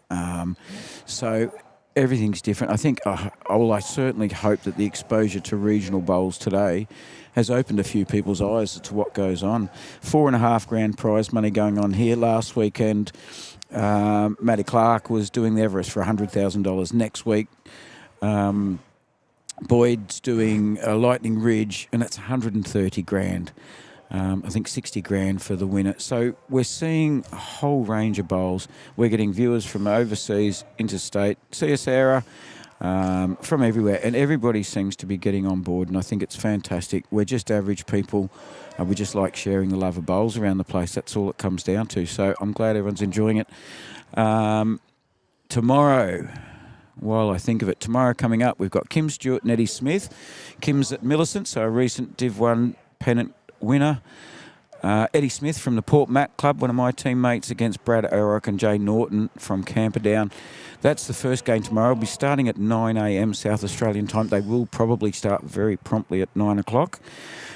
So everything's different. I think, I certainly hope that the exposure to regional bowls today has opened a few people's eyes as to what goes on. $4.5 grand prize money going on here. Last weekend, Matty Clark was doing the Everest for $100,000. Next week, Boyd's doing a Lightning Ridge, and that's 130 grand. I think 60 grand for the winner. So we're seeing a whole range of bowls. We're getting viewers from overseas, interstate. See you, Sarah. from everywhere, and everybody seems to be getting on board, and I think it's fantastic. We're just average people. We just like sharing the love of bowls around the place. That's all it comes down to. So I'm glad everyone's enjoying it. Tomorrow, while I think of it, tomorrow coming up, we've got Kim Stewart and Eddie Smith. Kim's at Millicent, so a recent Div 1 pennant winner. Eddie Smith from the Port Mac Club, one of my teammates, against Brad O'Rourke and Jay Norton from Camperdown. That's the first game tomorrow. It'll be starting at 9 a.m. South Australian time. They will probably start very promptly at 9 o'clock.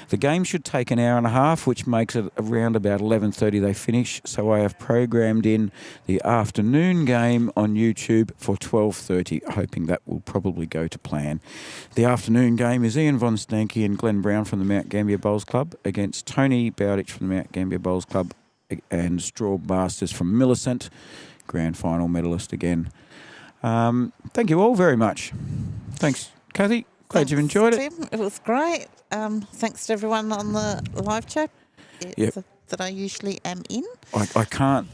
The game should take an hour and a half, which makes it around about 11:30 they finish. So I have programmed in the afternoon game on YouTube for 12:30, hoping that will probably go to plan. The afternoon game is Ian Von Stanky and Glenn Brown from the Mount Gambier Bowls Club against Tony Bowditch from the Mount Gambier Bowls Club and Straw Masters from Millicent, grand final medalist again. Thank you all very much. Thanks, Kathy. Glad you've enjoyed it. Tim. It was great. Thanks to everyone on the live chat that I usually am in. I can't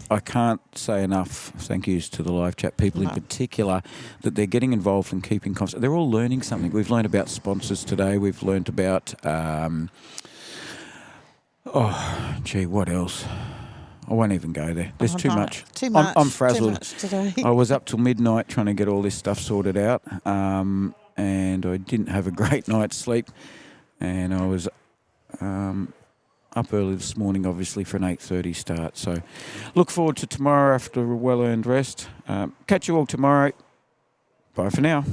say enough thank yous to the live chat people in particular, that they're getting involved in keeping conversation. They're all learning something. We've learned about sponsors today. We've learned about what else? I won't even go there. There's too much. Too much. I'm frazzled. Too much today. I was up till midnight trying to get all this stuff sorted out, and I didn't have a great night's sleep. And I was up early this morning, obviously, for an 8:30 start. So look forward to tomorrow after a well-earned rest. Catch you all tomorrow. Bye for now.